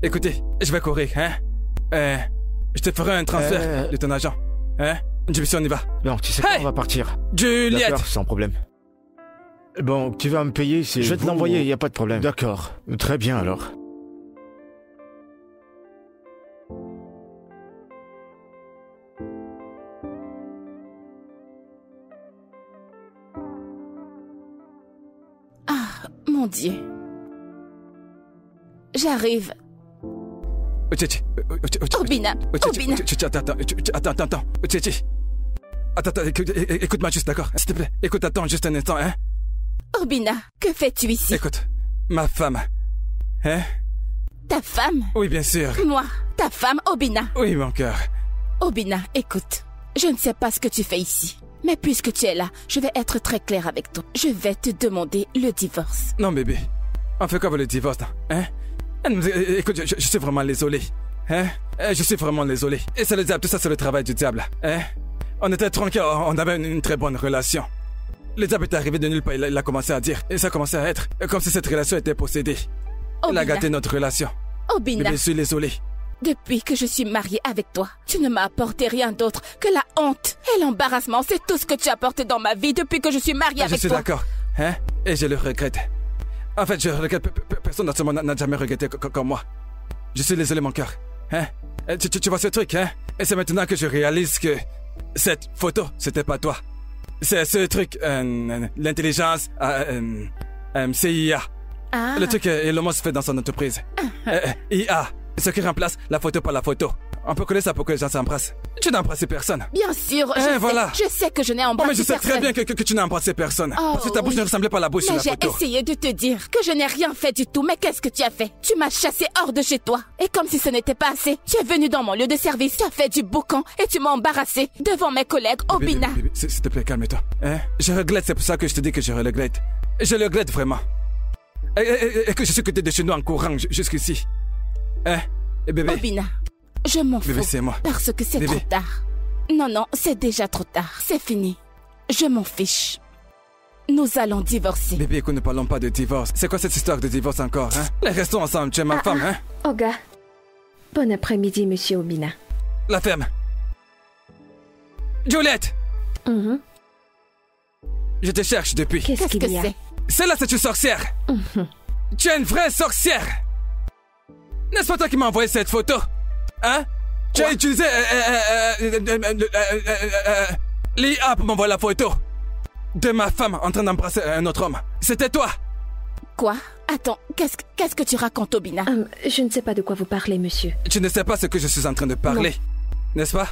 Écoutez, je vais courir, hein? Je te ferai un transfert de ton agent. Hein? On y va. Non, tu sais quoi, on va partir. Juliette! D'accord, sans problème. Bon, tu vas me payer, c'est... Je vais te l'envoyer, il n'y a pas de problème. D'accord. Très bien, alors. Ah, mon Dieu. J'arrive. Obina. Attends. Attends, écoute-moi juste, d'accord? S'il te plaît, attends juste un instant, hein? Obina, que fais-tu ici? Écoute, ma femme. Hein? Ta femme? Oui, bien sûr. Moi, ta femme, Obina. Oui, mon cœur. Obina, écoute. Je ne sais pas ce que tu fais ici. Mais puisque tu es là, je vais être très clair avec toi. Je vais te demander le divorce. Non, bébé. On fait quoi pour le divorce, hein? Écoute, je suis vraiment désolé. Hein? Je suis vraiment désolé. Et c'est le diable, tout ça c'est le travail du diable. Hein? On était tranquille, on avait une très bonne relation. Le diable est arrivé de nulle part, il a commencé à dire. Et ça a commencé à être comme si cette relation était possédée. Il a gâté notre relation. Obina, Bébé, je suis désolé. depuis que je suis mariée avec toi, tu ne m'as apporté rien d'autre que la honte et l'embarrassement. C'est tout ce que tu as apporté dans ma vie depuis que je suis mariée avec toi. Je suis d'accord. Hein? Et je le regrette. En fait, je regrette. Personne dans ce monde n'a jamais regretté comme moi. Je suis désolé, mon cœur. Hein? Tu vois ce truc, hein? Et c'est maintenant que je réalise que cette photo, c'était pas toi. C'est ce truc, l'intelligence, CIA. Ah. Le truc Elon Musk fait dans son entreprise. IA. Ce qui remplace la photo par la photo. On peut connaître ça pour que les gens s'embrassent. Tu n'as embrassé personne. Bien sûr, voilà. je sais que je n'ai Oh, embrassé mais je sais personne. très bien que tu n'as embrassé personne. Oh, parce que ta bouche oui. ne ressemblait pas à la bouche sur Mais la j'ai photo. essayé de te dire que je n'ai rien fait du tout. Mais qu'est-ce que tu as fait? Tu m'as chassé hors de chez toi. Et comme si ce n'était pas assez, tu es venu dans mon lieu de service, tu as fait du boucan et tu m'as embarrassé devant mes collègues, Obina. Bébé, s'il te plaît, calme-toi. Hein? Je regrette, c'est pour ça que je te dis que je regrette. Je le regrette vraiment. Et que je suis quitté de chez nous en courant jusqu'ici. Hein? Et bébé. Obina, je m'en fous. Bébé, c'est moi. Parce que c'est Bébé. trop tard. Non, c'est déjà trop tard. C'est fini. Je m'en fiche. Nous allons divorcer. Bébé, écoute, ne parlons pas de divorce. C'est quoi cette histoire de divorce encore, hein? Les restons ensemble, tu es ma femme, hein? Oga. Bon après-midi, monsieur Obina. La ferme. Juliette! Mhm. Je te cherche depuis. Qu'est-ce Qu'est-ce que qu'il y a? c'est? Celle-là, c'est une sorcière. Tu es une vraie sorcière. N'est-ce pas toi qui m'as envoyé cette photo? Hein? Tu as utilisé l'IA pour m'envoyer la photo de ma femme en train d'embrasser un autre homme. C'était toi. Quoi? Attends, qu'est-ce que tu racontes, Obina? Je ne sais pas de quoi vous parlez, monsieur. Tu ne sais pas ce que je suis en train de parler, n'est-ce pas?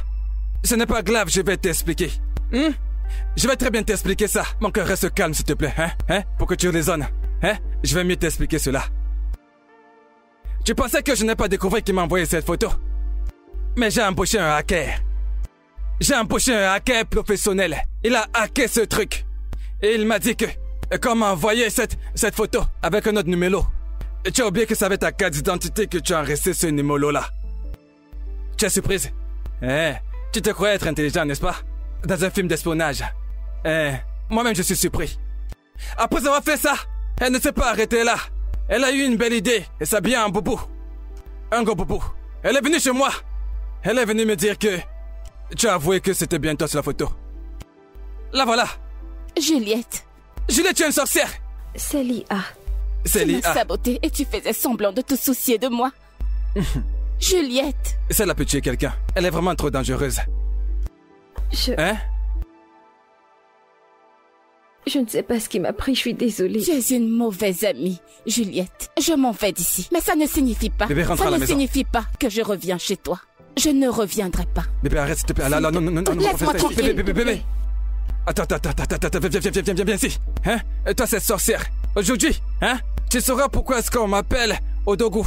Ce n'est pas grave, je vais t'expliquer. Je vais très bien t'expliquer ça. Mon cœur, reste calme, s'il te plaît, hein? Pour que tu raisonnes. Hein? Je vais mieux t'expliquer cela. Tu pensais que je n'ai pas découvert qui m'a envoyé cette photo? Mais j'ai embauché un hacker. J'ai embauché un hacker professionnel. Il a hacké ce truc. Et il m'a dit que... Quand m'a envoyé cette photo avec un autre numéro. Et tu as oublié que ça avait ta carte d'identité que tu as enregistré ce numéro-là. Tu es surprise? Tu te croyais être intelligent, n'est-ce pas? Dans un film d'espionnage. Moi-même, je suis surpris. Après avoir fait ça, elle ne s'est pas arrêtée là. Elle a eu une belle idée et s'habillait en boubou. Un gros boubou. Elle est venue chez moi. Elle est venue me dire que... Tu as avoué que c'était bien toi sur la photo. La voilà. Juliette. Juliette, tu es une sorcière. C'est l'IA. C'est Tu m'as l'IA. saboté et tu faisais semblant de te soucier de moi. Juliette. Celle-là peut tuer quelqu'un. Elle est vraiment trop dangereuse. Hein? Je ne sais pas ce qui m'a pris, je suis désolée. Tu es une mauvaise amie, Juliette. Je m'en vais d'ici. Mais ça ne signifie pas. Bébé, rentre ça à la ne maison. signifie pas que je reviens chez toi. Je ne reviendrai pas. Bébé, arrête s'il te plaît. Là, non, Laisse-moi tranquille. Bébé. Attends, viens ici. Hein? Et toi, cette sorcière. Aujourd'hui, hein? Tu sauras pourquoi est-ce qu'on m'appelle Odogu.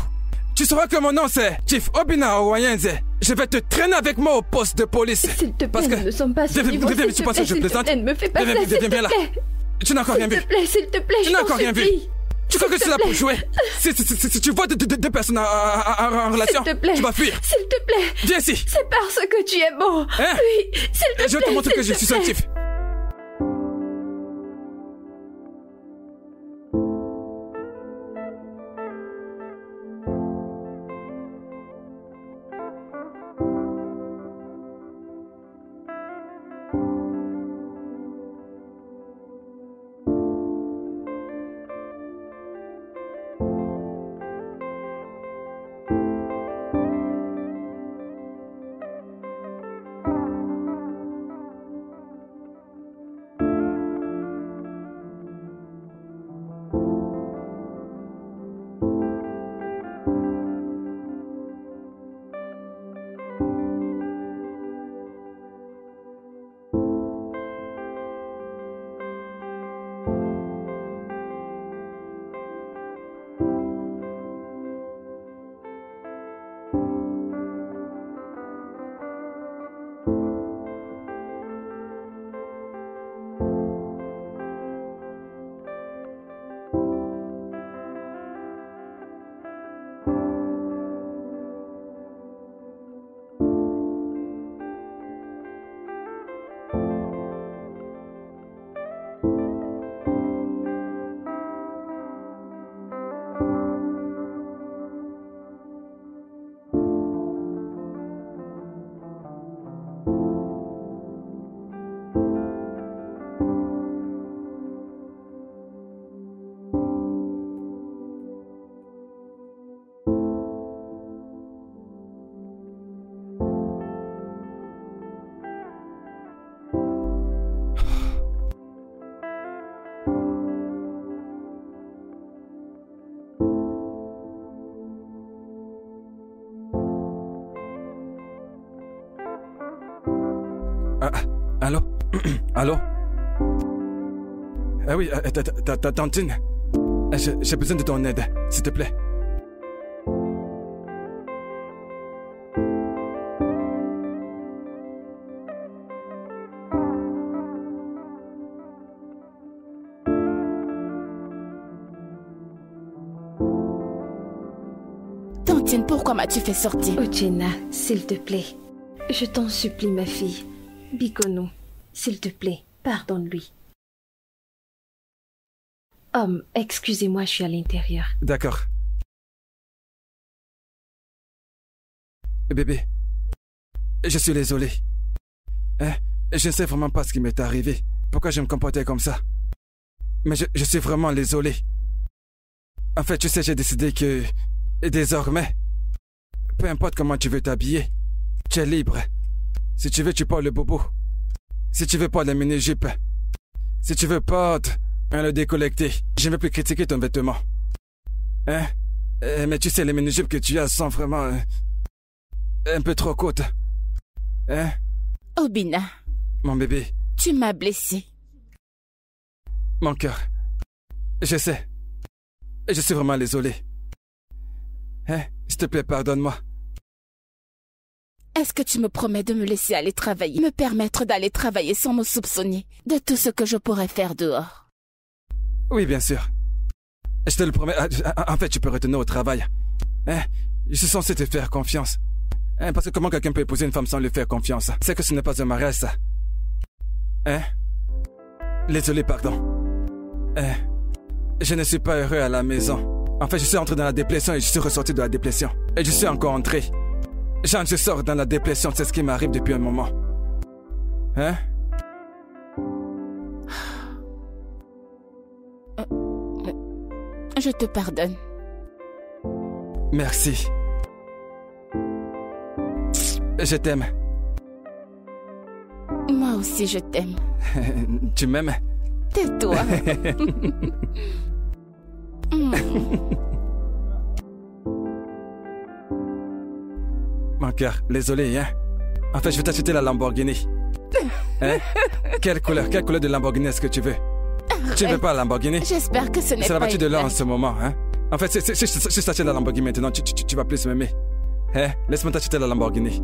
Tu sauras que mon nom c'est Chief Obina Owayenze. Je vais te traîner avec moi au poste de police. S'il te plaît, Parce que... nous ne sommes pas sur niveau. Viens, tu penses que je plaisante? Ne me fais pas ça, s'il te Viens là. plaît. Tu n'as encore rien vu. S'il te plaît, Tu n'as encore rien vu. Tu crois que c'est là pour jouer? Si tu vois deux personnes en relation, S'il te plaît. tu vas fuir. S'il te plaît. Viens ici. C'est parce que tu es beau. Hein? Oui, s'il te plaît. Je vais te montrer que je s'il suis te un plaît. type. Allô? Allô? Ah oui, ta tantine. J'ai besoin de ton aide, s'il te plaît. Tantine, pourquoi m'as-tu fait sortir? Uchenna, s'il te plaît. Je t'en supplie, ma fille. Bikono, s'il te plaît, pardonne-lui. Homme, excusez-moi, je suis à l'intérieur. D'accord. Bébé, je suis désolé. Je ne sais vraiment pas ce qui m'est arrivé. Pourquoi je me comportais comme ça. Mais je suis vraiment désolé. En fait, tu sais, j'ai décidé que... désormais, peu importe comment tu veux t'habiller, tu es libre. Si tu veux, tu portes le bobo. Si tu veux, porte la mini-jupe. Si tu veux, porte le décollecté. Je ne vais plus critiquer ton vêtement. Mais tu sais, les mini-jupes que tu as sont vraiment... un peu trop courtes. Obinna. Mon bébé. Tu m'as blessé. Mon cœur. Je sais. Je suis vraiment désolé. S'il te plaît, pardonne-moi. Est-ce que tu me promets de me laisser aller travailler, me permettre d'aller travailler sans me soupçonner de tout ce que je pourrais faire dehors? Oui, bien sûr. Je te le promets. En fait, tu peux retourner au travail. Je suis censé te faire confiance. Parce que comment quelqu'un peut épouser une femme sans lui faire confiance? C'est que ce n'est pas un mariage, ça. Désolé, pardon. Je ne suis pas heureux à la maison. En fait, je suis entré dans la dépression et je suis ressorti de la dépression. Et je suis encore entré. Genre, je sors dans la dépression, c'est ce qui m'arrive depuis un moment. Je te pardonne. Merci. Je t'aime. Moi aussi, je t'aime. Tu m'aimes? Tais-toi. Mon cœur, désolé, En fait, je vais t'acheter la Lamborghini. Quelle couleur de Lamborghini est-ce que tu veux? Arrête. Tu ne veux pas la Lamborghini? J'espère que ce n'est pas... C'est la voiture de l'an en ce moment, En fait, si je t'achète la Lamborghini maintenant, tu vas plus m'aimer. Laisse-moi t'acheter la Lamborghini.